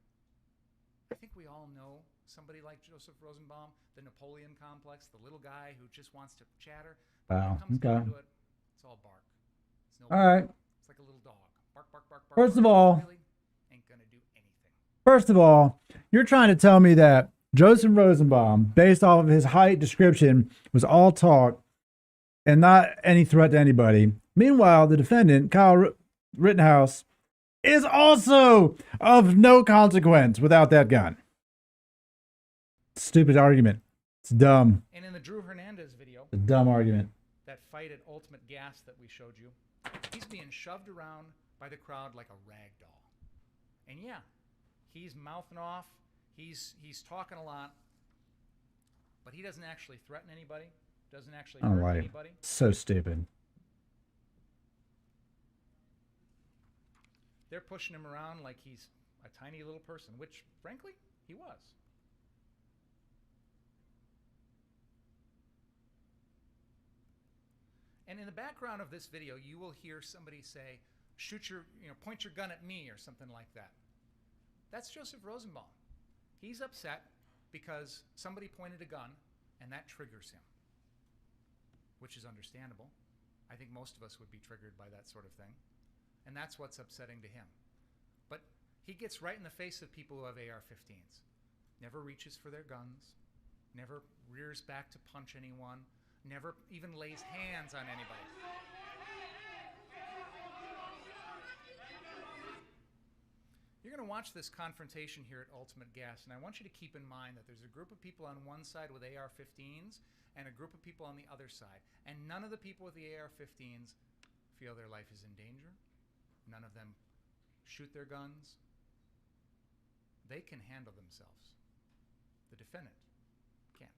I think we all know somebody like Joseph Rosenbaum, the Napoleon complex, the little guy who just wants to chatter. But when Wow, it comes okay. down to it, it's all bark. It's no All right. It's like a little dog. Bark, bark, bark, bark. First of bark. all- Really ain't gonna do anything. First of all, you're trying to tell me that Joseph Rosenbaum, based off of his height description, was all talk and not any threat to anybody. Meanwhile, the defendant, Kyle Rittenhouse, is also of no consequence without that gun. Stupid argument. It's dumb. And in the Drew Hernandez video, It's a dumb argument. that fight at Ultimate Gas that we showed you, he's being shoved around by the crowd like a rag doll. And yeah, he's mouthing off, he's talking a lot, but he doesn't actually threaten anybody, doesn't actually Oh, hurt right. anybody. So stupid. They're pushing him around like he's a tiny little person, which, frankly, he was. And in the background of this video, you will hear somebody say, point your gun at me, or something like that. That's Joseph Rosenbaum. He's upset because somebody pointed a gun, and that triggers him, which is understandable. I think most of us would be triggered by that sort of thing. And that's what's upsetting to him. But he gets right in the face of people who have AR-15s. Never reaches for their guns, never rears back to punch anyone, never even lays hands on anybody. You're going to watch this confrontation here at Ultimate Gas, and I want you to keep in mind that there's a group of people on one side with AR-15s and a group of people on the other side. And none of the people with the AR-15s feel their life is in danger. None of them shoot their guns. They can handle themselves. The defendant can't.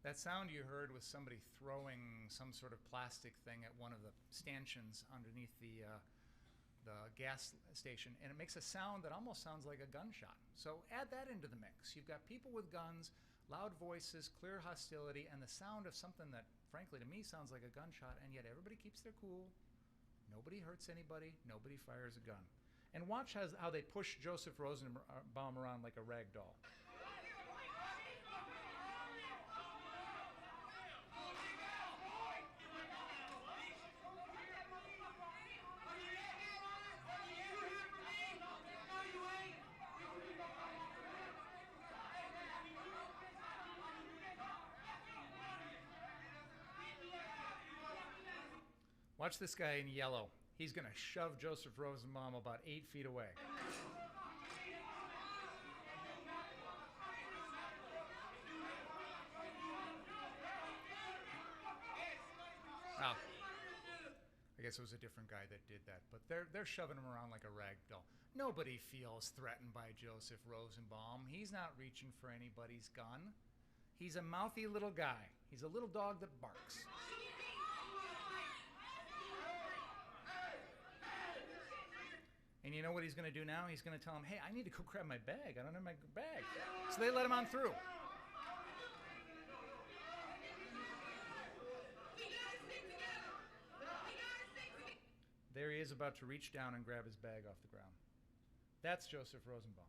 That sound you heard was somebody throwing some sort of plastic thing at one of the stanchions underneath the gas station, and it makes a sound that almost sounds like a gunshot. So add that into the mix. You've got people with guns, loud voices, clear hostility, and the sound of something that, frankly, to me sounds like a gunshot, and yet everybody keeps their cool. Nobody hurts anybody. Nobody fires a gun. And watch how they push Joseph Rosenbaum around like a rag doll. Watch this guy in yellow. He's going to shove Joseph Rosenbaum about 8 feet away. Well, I guess it was a different guy that did that, but they're shoving him around like a rag doll. Nobody feels threatened by Joseph Rosenbaum. He's not reaching for anybody's gun. He's a mouthy little guy. He's a little dog that barks. And you know what he's going to do now? He's going to tell him, hey, I need to go grab my bag. I don't have my bag. So they let him on through. There he is about to reach down and grab his bag off the ground. That's Joseph Rosenbaum.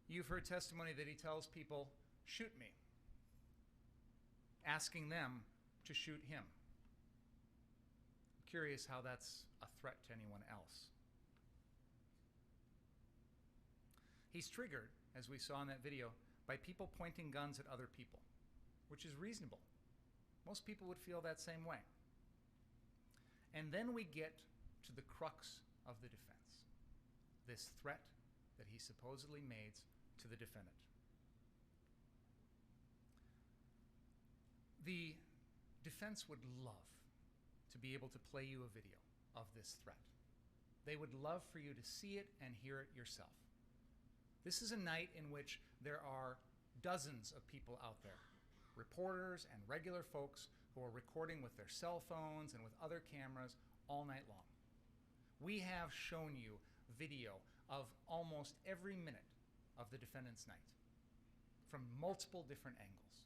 You've heard testimony that he tells people, shoot me, asking them to shoot him. I'm curious how that's a threat to anyone else. He's triggered, as we saw in that video, by people pointing guns at other people, which is reasonable. Most people would feel that same way. And then we get to the crux of the defense, this threat that he supposedly made to the defendant. The defense would love to be able to play you a video of this threat. They would love for you to see it and hear it yourself. This is a night in which there are dozens of people out there, reporters and regular folks who are recording with their cell phones and with other cameras all night long. We have shown you video of almost every minute of the defendant's night from multiple different angles,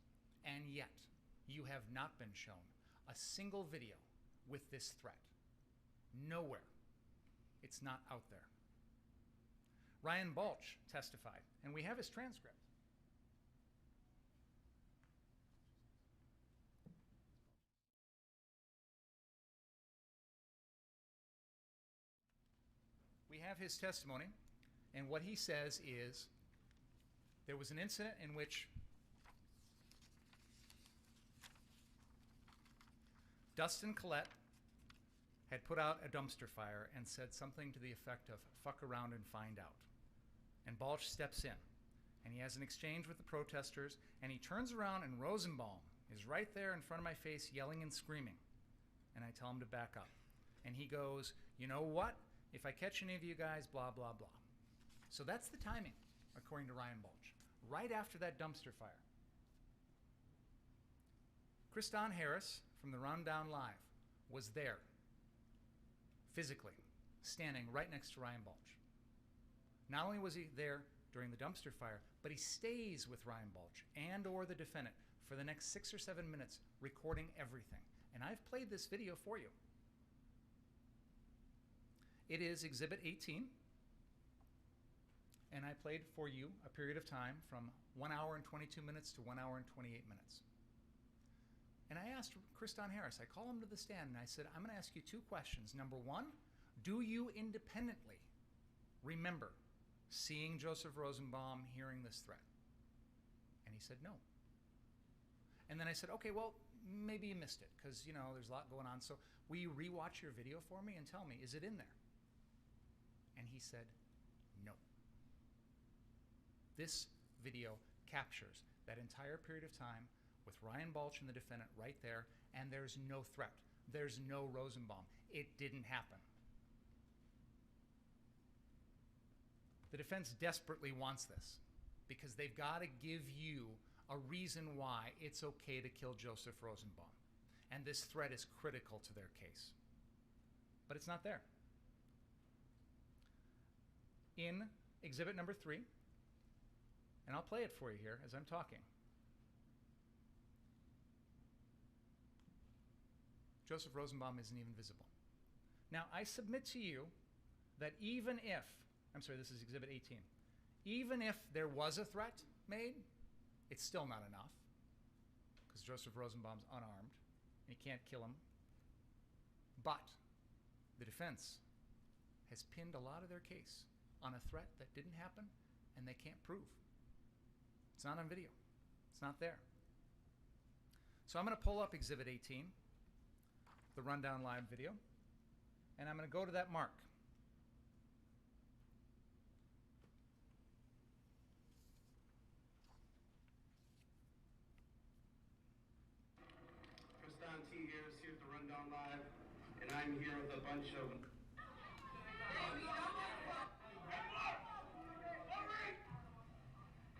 and yet you have not been shown a single video with this threat. Nowhere. It's not out there. Ryan Balch testified, and we have his transcript. We have his testimony, and what he says is there was an incident in which Dustin Collette had put out a dumpster fire and said something to the effect of, fuck around and find out. And Balch steps in, and he has an exchange with the protesters, and he turns around, and Rosenbaum is right there in front of my face yelling and screaming. And I tell him to back up. And he goes, you know what? If I catch any of you guys, blah, blah, blah. So that's the timing, according to Ryan Balch. Right after that dumpster fire. Christon Harris from the Rundown Live was there, physically, standing right next to Ryan Balch. Not only was he there during the dumpster fire, but he stays with Ryan Balch and or the defendant for the next 6 or 7 minutes, recording everything. And I've played this video for you. It is Exhibit 18, and I played for you a period of time from 1 hour and 22 minutes to 1 hour and 28 minutes. And I asked Christon Harris, I call him to the stand, and I said, I'm going to ask you 2 questions. Number 1, do you independently remember seeing Joseph Rosenbaum, hearing this threat? And he said no. And then I said, okay, well, maybe you missed it, because, you know, there's a lot going on. So will you rewatch your video for me and tell me, is it in there? And he said, no. This video captures that entire period of time with Ryan Balch and the defendant right there, and there's no threat. There's no Rosenbaum. It didn't happen. The defense desperately wants this because they've got to give you a reason why it's okay to kill Joseph Rosenbaum. And this threat is critical to their case. But it's not there. In exhibit number 3, and I'll play it for you here as I'm talking. Joseph Rosenbaum isn't even visible. Now, I submit to you that even if, I'm sorry, this is exhibit 18, even if there was a threat made, it's still not enough because Joseph Rosenbaum's unarmed and you can't kill him. But the defense has pinned a lot of their case on a threat that didn't happen and they can't prove. It's not on video. It's not there. So I'm going to pull up Exhibit 18, the Rundown Live video, and I'm going to go to that mark. Christon T. Harris here at the Rundown Live, and I'm here with a bunch of...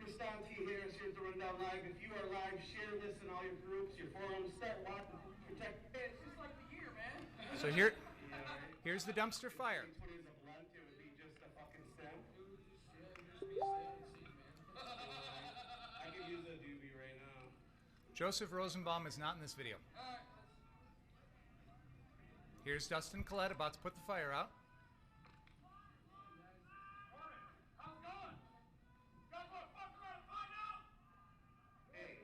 Christon T. Harris here at the Rundown Live. If you are live, share this in all your groups, your forums, start watching, protect... It's just like the year, man. So here's the dumpster fire. 20 is a blunt, it would be just a fucking stem. I could use a doobie right now. Joseph Rosenbaum is not in this video. Here's Dustin Collette about to put the fire out. Hey.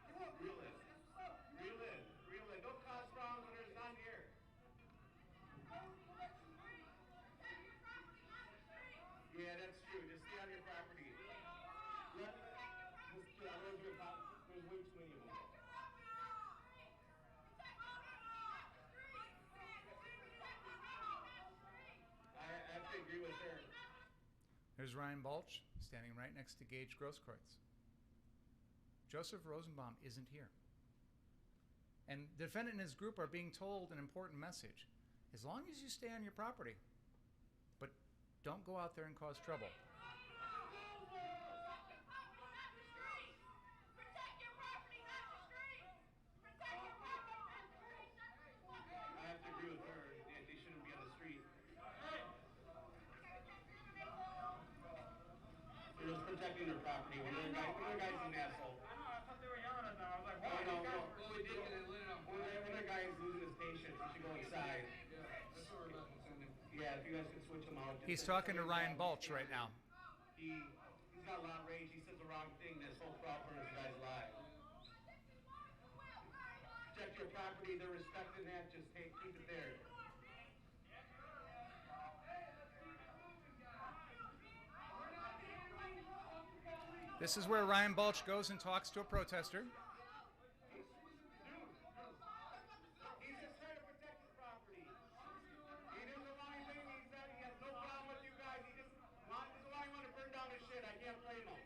Come on, reel in. Don't cause problems when there's none here. Yeah, that's true. Just stay on your property. There's way too many of them. I have to agree with her. There's Ryan Balch standing right next to Gage Grosskreutz. Joseph Rosenbaum isn't here. And the defendant and his group are being told an important message. As long as you stay on your property, but don't go out there and cause trouble. I have to agree with her. They shouldn't be on the street. They're just protecting their property. When their guy's an asshole. I know, I thought they were yelling at them. I was like, No. Well, we did get it lit up. When their guy is losing his patience, he should go inside. Yeah, that's what we're representing. Yeah, if you guys could switch him out. He's talking to Ryan Balch right now. He's got a lot of rage. He says the wrong thing. This whole crowd burns the guy's life. Protect your property. They're respecting that. Just keep it there. This is where Ryan Balch goes and talks to a protester. He's just trying to protect his property. He doesn't want anything. He has no problem with you guys. He just doesn't want anyone to burn down his shit. I can't blame him.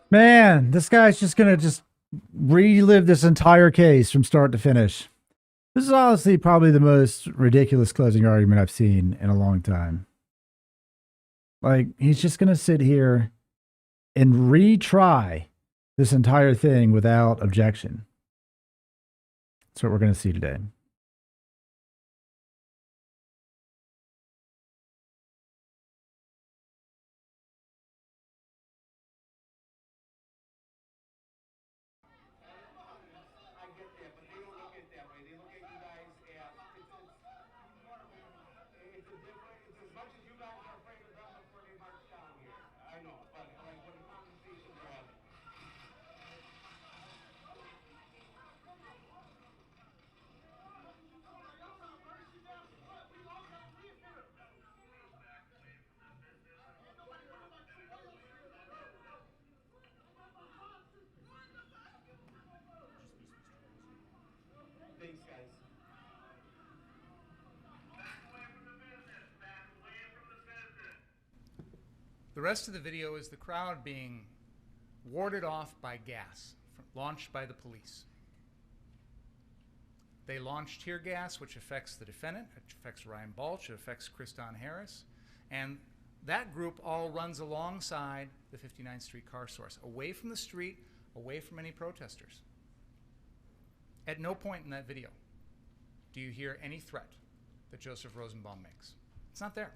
Man, this guy's just going to just relive this entire case from start to finish. This is honestly probably the most ridiculous closing argument I've seen in a long time. Like, he's just going to sit here and retry this entire thing without objection. That's what we're going to see today. I get that, but they don't look at it that way. They look at you guys as it's as much as you guys are afraid of them before they march down here. I know, but like what a conversation they're having. Thanks, guys. The rest of the video is the crowd being warded off by gas launched by the police. They launched tear gas, which affects the defendant, which affects Ryan Balch, it affects Christon Harris, and that group all runs alongside the 59th Street car source, away from the street, away from any protesters. At no point in that video do you hear any threat that Joseph Rosenbaum makes. It's not there.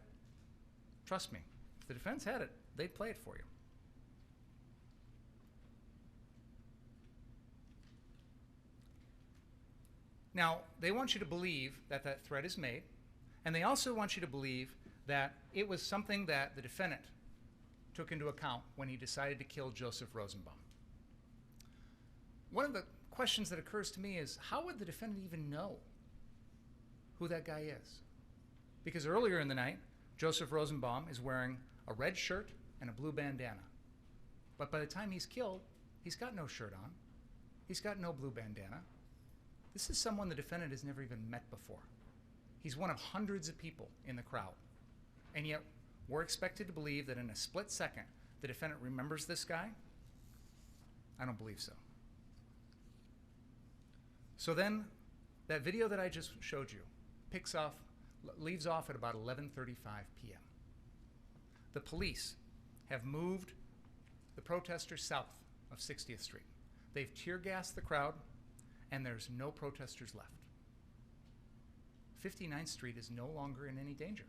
Trust me. If the defense had it, they'd play it for you. Now, they want you to believe that that threat is made, and they also want you to believe that it was something that the defendant took into account when he decided to kill Joseph Rosenbaum. One of the questions that occurs to me is, how would the defendant even know who that guy is? Because earlier in the night, Joseph Rosenbaum is wearing a red shirt and a blue bandana. But by the time he's killed, he's got no shirt on. He's got no blue bandana. This is someone the defendant has never even met before. He's one of hundreds of people in the crowd. And yet, we're expected to believe that in a split second, the defendant remembers this guy? I don't believe so. So then, that video that I just showed you leaves off at about 11:35 p.m. The police have moved the protesters south of 60th Street. They've tear gassed the crowd, and there's no protesters left. 59th Street is no longer in any danger.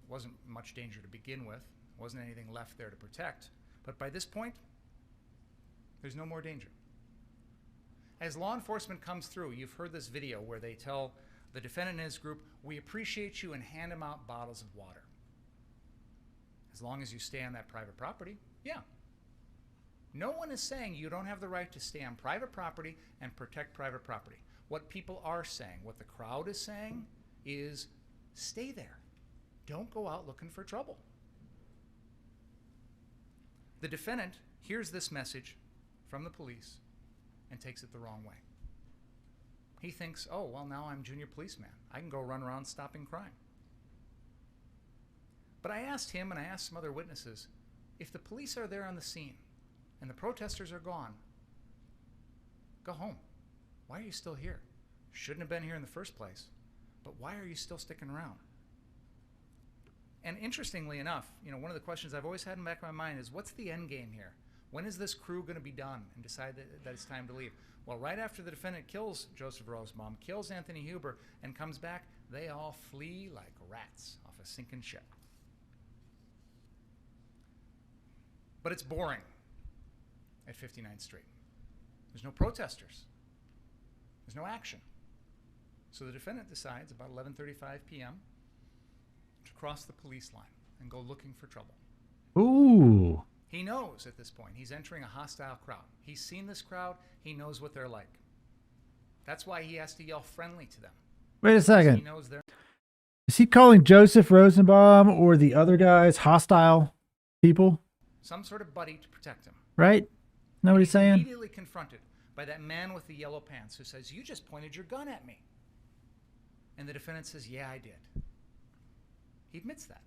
It wasn't much danger to begin with. There wasn't anything left there to protect. But by this point, there's no more danger. As law enforcement comes through, you've heard this video where they tell the defendant and his group, "We appreciate you," and hand him out bottles of water. As long as you stay on that private property, yeah. No one is saying you don't have the right to stay on private property and protect private property. What people are saying, what the crowd is saying, is stay there. Don't go out looking for trouble. The defendant hears this message from the police and takes it the wrong way. He thinks, oh, well, now I'm junior policeman. I can go run around stopping crime. But I asked him and I asked some other witnesses, if the police are there on the scene and the protesters are gone, go home. Why are you still here? Shouldn't have been here in the first place, but why are you still sticking around? And interestingly enough, one of the questions I've always had in the back of my mind is, what's the end game here? When is this crew going to be done and decide that it's time to leave? Well, right after the defendant kills Joseph Rosenbaum, kills Anthony Huber, and comes back, they all flee like rats off a sinking ship. But it's boring at 59th Street. There's no protesters. There's no action. So the defendant decides about 11:35 p.m. to cross the police line and go looking for trouble. Ooh. He knows at this point he's entering a hostile crowd. He's seen this crowd. He knows what they're like. That's why he has to yell friendly to them. Wait a second. He knows they're... Is he calling Joseph Rosenbaum or the other guys hostile people? Some sort of buddy to protect him. Right? Know what he's saying? Immediately confronted by that man with the yellow pants who says, "You just pointed your gun at me." And the defendant says, "Yeah, I did." He admits that.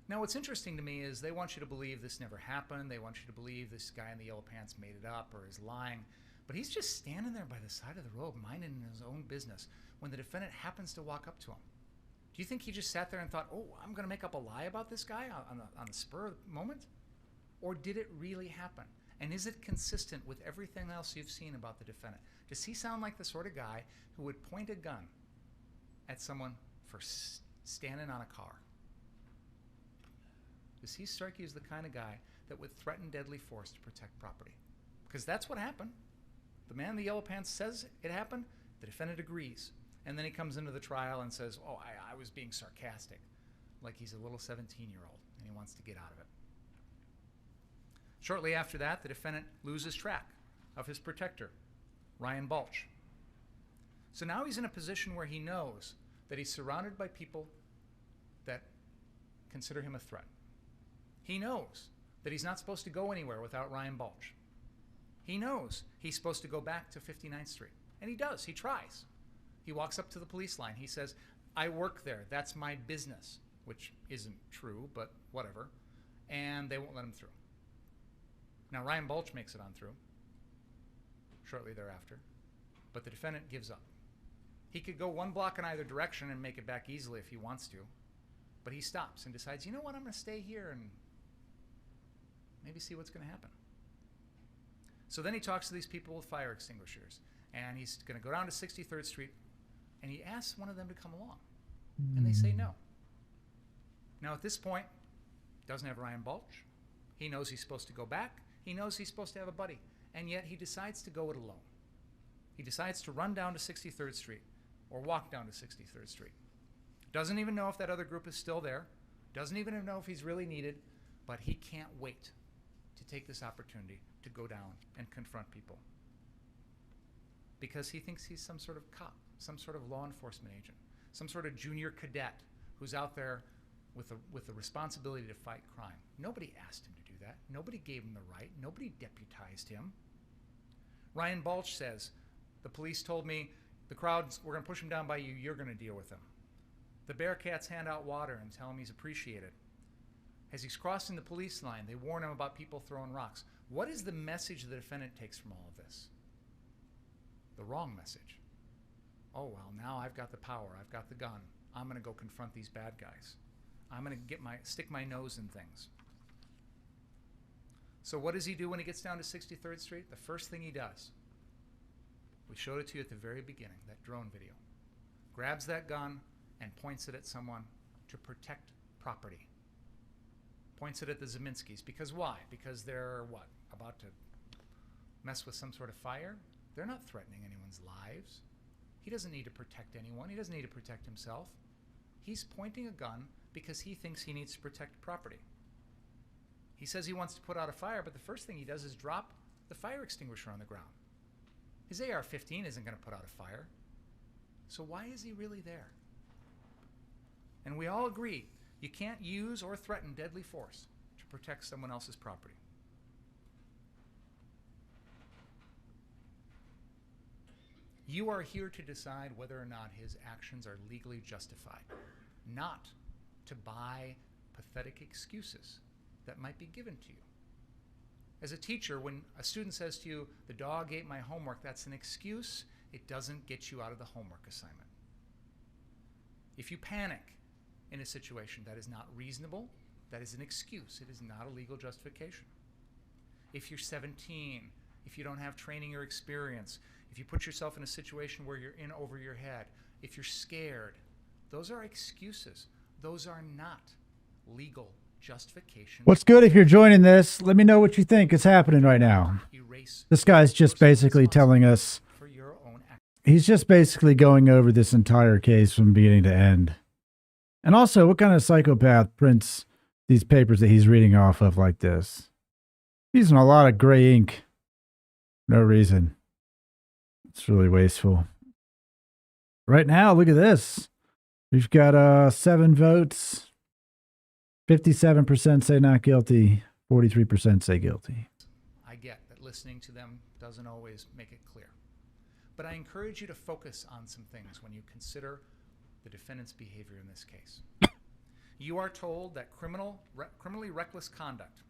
Now, what's interesting to me is they want you to believe this never happened. They want you to believe this guy in the yellow pants made it up or is lying. But he's just standing there by the side of the road, minding his own business, when the defendant happens to walk up to him. Do you think he just sat there and thought, oh, I'm going to make up a lie about this guy on the spur of the moment? Or did it really happen? And is it consistent with everything else you've seen about the defendant? Does he sound like the sort of guy who would point a gun at someone for standing on a car? Does he strike you as the kind of guy that would threaten deadly force to protect property? Because that's what happened. The man in the yellow pants says it happened. The defendant agrees. And then he comes into the trial and says, oh, I was being sarcastic, like he's a little 17-year-old and he wants to get out of it. Shortly after that, the defendant loses track of his protector, Ryan Balch. So now he's in a position where he knows that he's surrounded by people that consider him a threat. He knows that he's not supposed to go anywhere without Ryan Balch. He knows he's supposed to go back to 59th Street. And he does. He tries. He walks up to the police line. He says, I work there. That's my business, which isn't true, but whatever. And they won't let him through. Now, Ryan Balch makes it on through shortly thereafter, but the defendant gives up. He could go one block in either direction and make it back easily if he wants to, but he stops and decides, you know what, I'm going to stay here and maybe see what's going to happen. So then he talks to these people with fire extinguishers, and he's going to go down to 63rd Street, and he asks one of them to come along, and they say no. Now at this point, doesn't have Ryan Balch. He knows he's supposed to go back. He knows he's supposed to have a buddy, and yet he decides to go it alone. He decides to run down to 63rd Street or walk down to 63rd Street. Doesn't even know if that other group is still there. Doesn't even know if he's really needed, but he can't wait to take this opportunity to go down and confront people. Because he thinks he's some sort of cop, some sort of law enforcement agent, some sort of junior cadet who's out there with the responsibility to fight crime. Nobody asked him to do that. Nobody gave him the right. Nobody deputized him. Ryan Balch says, the police told me, the crowds, we're going to push him down by you, you're going to deal with him. The Bearcats hand out water and tell him he's appreciated. As he's crossing the police line, they warn him about people throwing rocks. What is the message the defendant takes from all of this? The wrong message. Oh, well, now I've got the power. I've got the gun. I'm going to go confront these bad guys. I'm going to stick my nose in things. So what does he do when he gets down to 63rd Street? The first thing he does, we showed it to you at the very beginning, that drone video. Grabs that gun and points it at someone to protect property. Points it at the Zeminskis. Because why? Because they're, what, about to mess with some sort of fire? They're not threatening anyone's lives. He doesn't need to protect anyone. He doesn't need to protect himself. He's pointing a gun because he thinks he needs to protect property. He says he wants to put out a fire, but the first thing he does is drop the fire extinguisher on the ground. His AR-15 isn't going to put out a fire. So why is he really there? And we all agree, you can't use or threaten deadly force to protect someone else's property. You are here to decide whether or not his actions are legally justified, not to buy pathetic excuses that might be given to you. As a teacher, when a student says to you, the dog ate my homework, that's an excuse. It doesn't get you out of the homework assignment. If you panic in a situation that is not reasonable, that is an excuse. It is not a legal justification. If you're 17, if you don't have training or experience, if you put yourself in a situation where you're in over your head, if you're scared, those are excuses. Those are not legal justifications. What's good if you're joining this? Let me know what you think is happening right now. This guy's just basically telling us, for your own he's just basically going over this entire case from beginning to end. And also, what kind of psychopath prints these papers that he's reading off of like this? Using a lot of gray ink. No reason. It's really wasteful. Right now, look at this. We've got 7 votes. 57% say not guilty. 43% say guilty. I get that listening to them doesn't always make it clear. But I encourage you to focus on some things when you consider the defendant's behavior in this case. You are told that criminally reckless conduct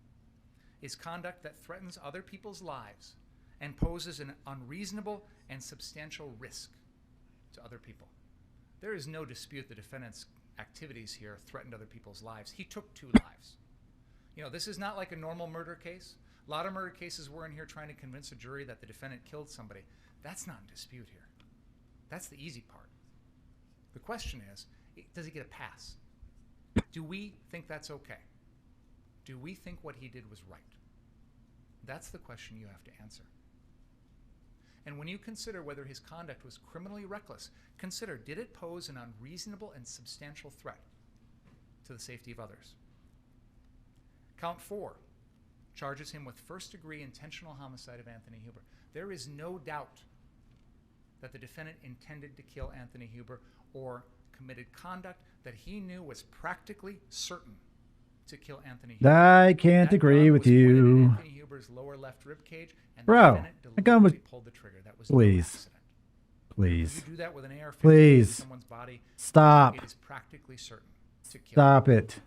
is conduct that threatens other people's lives and poses an unreasonable and substantial risk to other people. There is no dispute the defendant's activities here threatened other people's lives. He took 2 lives. You know, this is not like a normal murder case. A lot of murder cases we're in here trying to convince a jury that the defendant killed somebody. That's not in dispute here. That's the easy part. The question is, does he get a pass? Do we think that's okay? Do we think what he did was right? That's the question you have to answer. And when you consider whether his conduct was criminally reckless, consider, did it pose an unreasonable and substantial threat to the safety of others? Count 4 charges him with first-degree intentional homicide of Anthony Huber. There is no doubt that the defendant intended to kill Anthony Huber or committed conduct that he knew was practically certain to kill Anthony Huber. I can't agree with you. Anthony Huber's lower left rib cage, and Bro, the gun was... pulled the trigger. That was Please. No accident. Please. If you do that with an AR-15 Please. in someone's body, Stop. it is practically certain to kill. Stop it.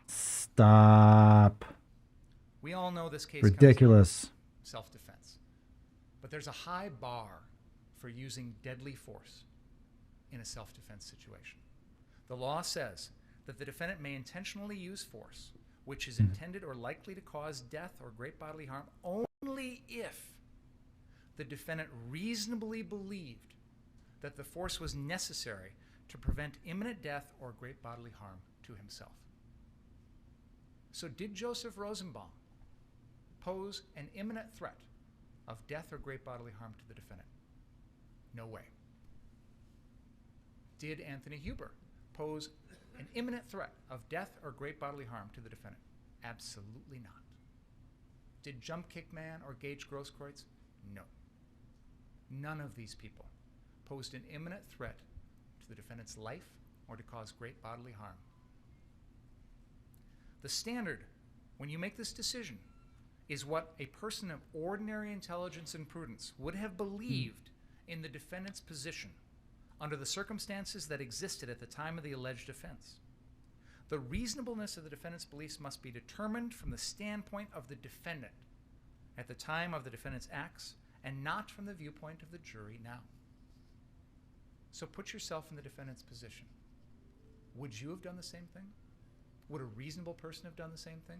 Stop. We all know this case Ridiculous. comes down to self-defense. But there's a high bar for using deadly force in a self-defense situation. The law says that the defendant may intentionally use force which is intended or likely to cause death or great bodily harm only if the defendant reasonably believed that the force was necessary to prevent imminent death or great bodily harm to himself. So did Joseph Rosenbaum pose an imminent threat of death or great bodily harm to the defendant? No way. Did Anthony Huber pose an imminent threat of death or great bodily harm to the defendant? Absolutely not. Did Jump Kick Man or Gage Grosskreutz? No. None of these people posed an imminent threat to the defendant's life or to cause great bodily harm The standard, when you make this decision, is what a person of ordinary intelligence and prudence would have believed in the defendant's position under the circumstances that existed at the time of the alleged offense. The reasonableness of the defendant's beliefs must be determined from the standpoint of the defendant at the time of the defendant's acts and not from the viewpoint of the jury now. So put yourself in the defendant's position. Would you have done the same thing? Would a reasonable person have done the same thing?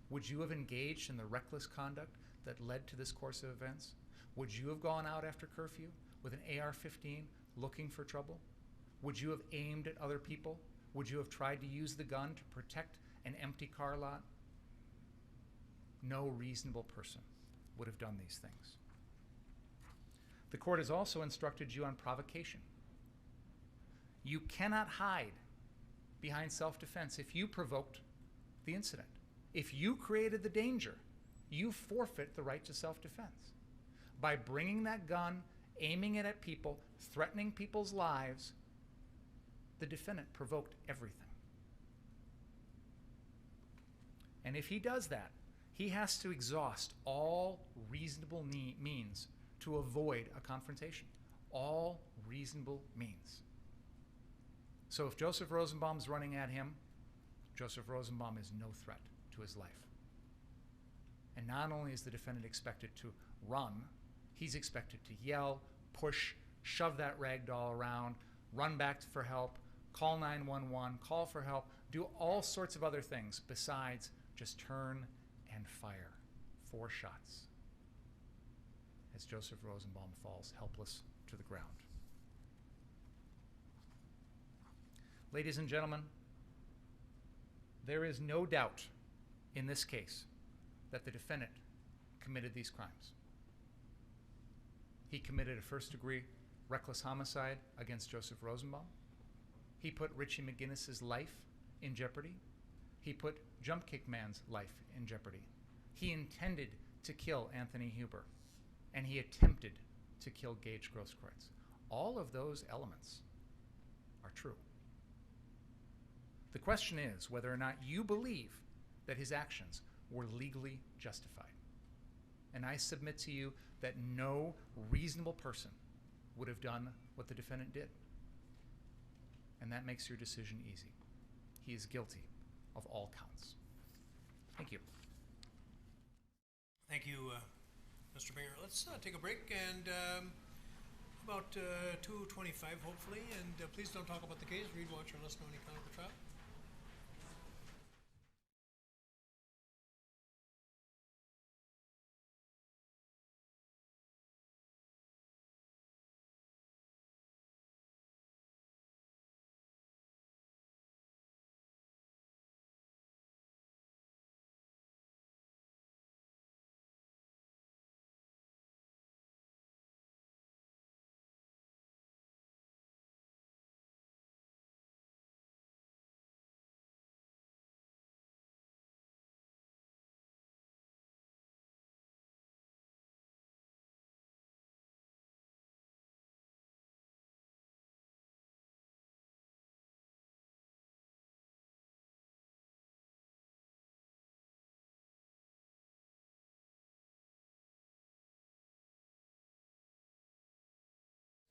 Would you have engaged in the reckless conduct that led to this course of events? Would you have gone out after curfew with an AR-15 looking for trouble? Would you have aimed at other people? Would you have tried to use the gun to protect an empty car lot? No reasonable person would have done these things. The court has also instructed you on provocation. You cannot hide behind self-defense if you provoked the incident. If you created the danger, you forfeit the right to self-defense. By bringing that gun, aiming it at people, threatening people's lives, the defendant provoked everything. And if he does that, he has to exhaust all reasonable means to avoid a confrontation. All reasonable means. So if Joseph Rosenbaum's running at him, Joseph Rosenbaum is no threat to his life. And not only is the defendant expected to run, he's expected to yell, push, shove that rag doll around, run back for help, call 911, call for help, do all sorts of other things besides just turn and fire 4 shots as Joseph Rosenbaum falls helpless to the ground. Ladies and gentlemen, there is no doubt in this case that the defendant committed these crimes. He committed a first-degree reckless homicide against Joseph Rosenbaum. He put Richie McGinnis's life in jeopardy. He put Jump Kick Man's life in jeopardy. He intended to kill Anthony Huber, and he attempted to kill Gage Grosskreutz. All of those elements are true. The question is whether or not you believe that his actions were legally justified. And I submit to you that no reasonable person would have done what the defendant did. And that makes your decision easy. He is guilty of all counts. Thank you. Thank you, Mr. Binger. Let's take a break and about 2:25 hopefully, and please don't talk about the case, read, watch, or listen to any kind of the trial.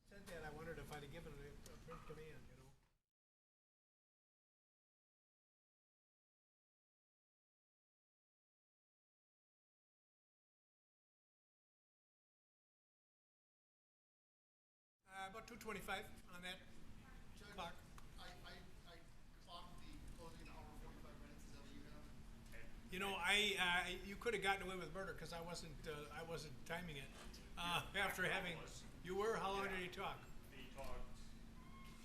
Said that, I wondered if I'd have given it a print command, you know. About 2:25 on that clock. I clocked the closing hour 45 minutes. Is that what you have? You know, you could have gotten away with murder because I wasn't timing it. After having, you were. How long did he talk? He talked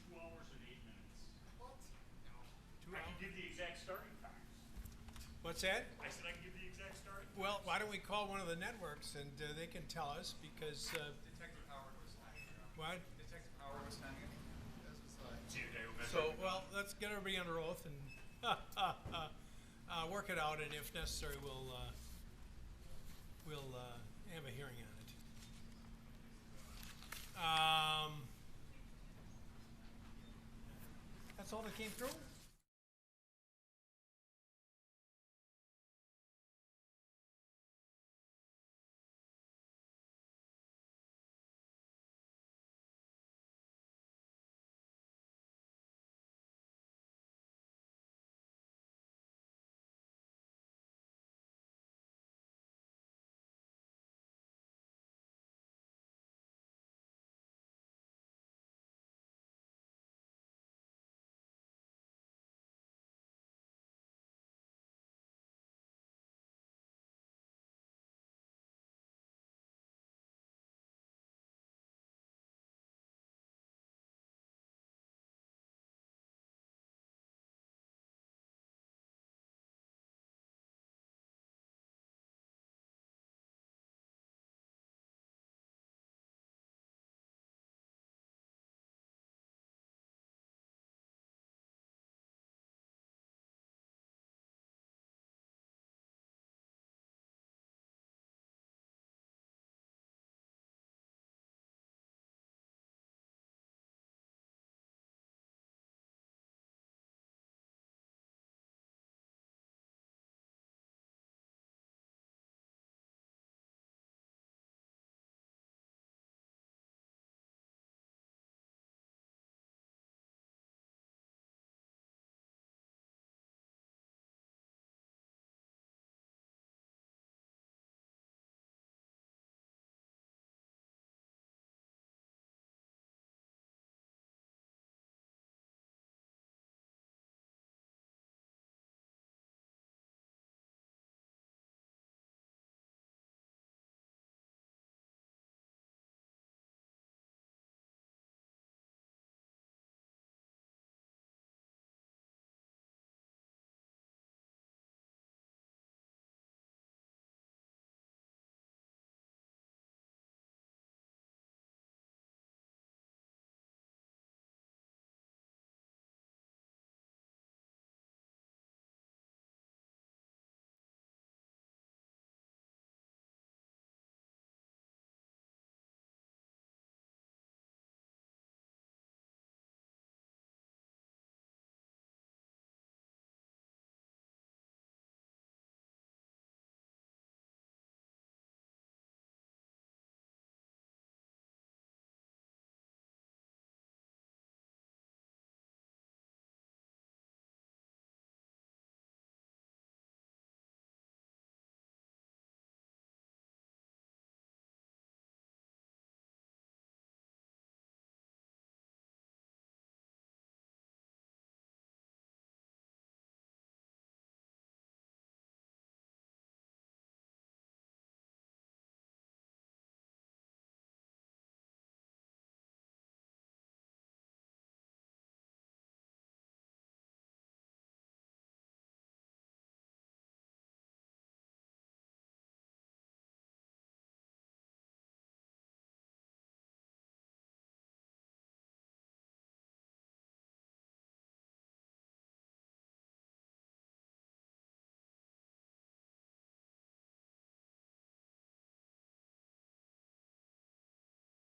2 hours and 8 minutes. What? 2 I can hours. give the exact starting times. What's that? I said I can give the exact starting times. Well, why don't we call one of the networks and they can tell us because Detective Howard was timing it. what? Detective Howard was timing it. See you, Dave. So, well, let's get everybody under oath and work it out, and if necessary, we'll have a hearing on it. That's all that came through?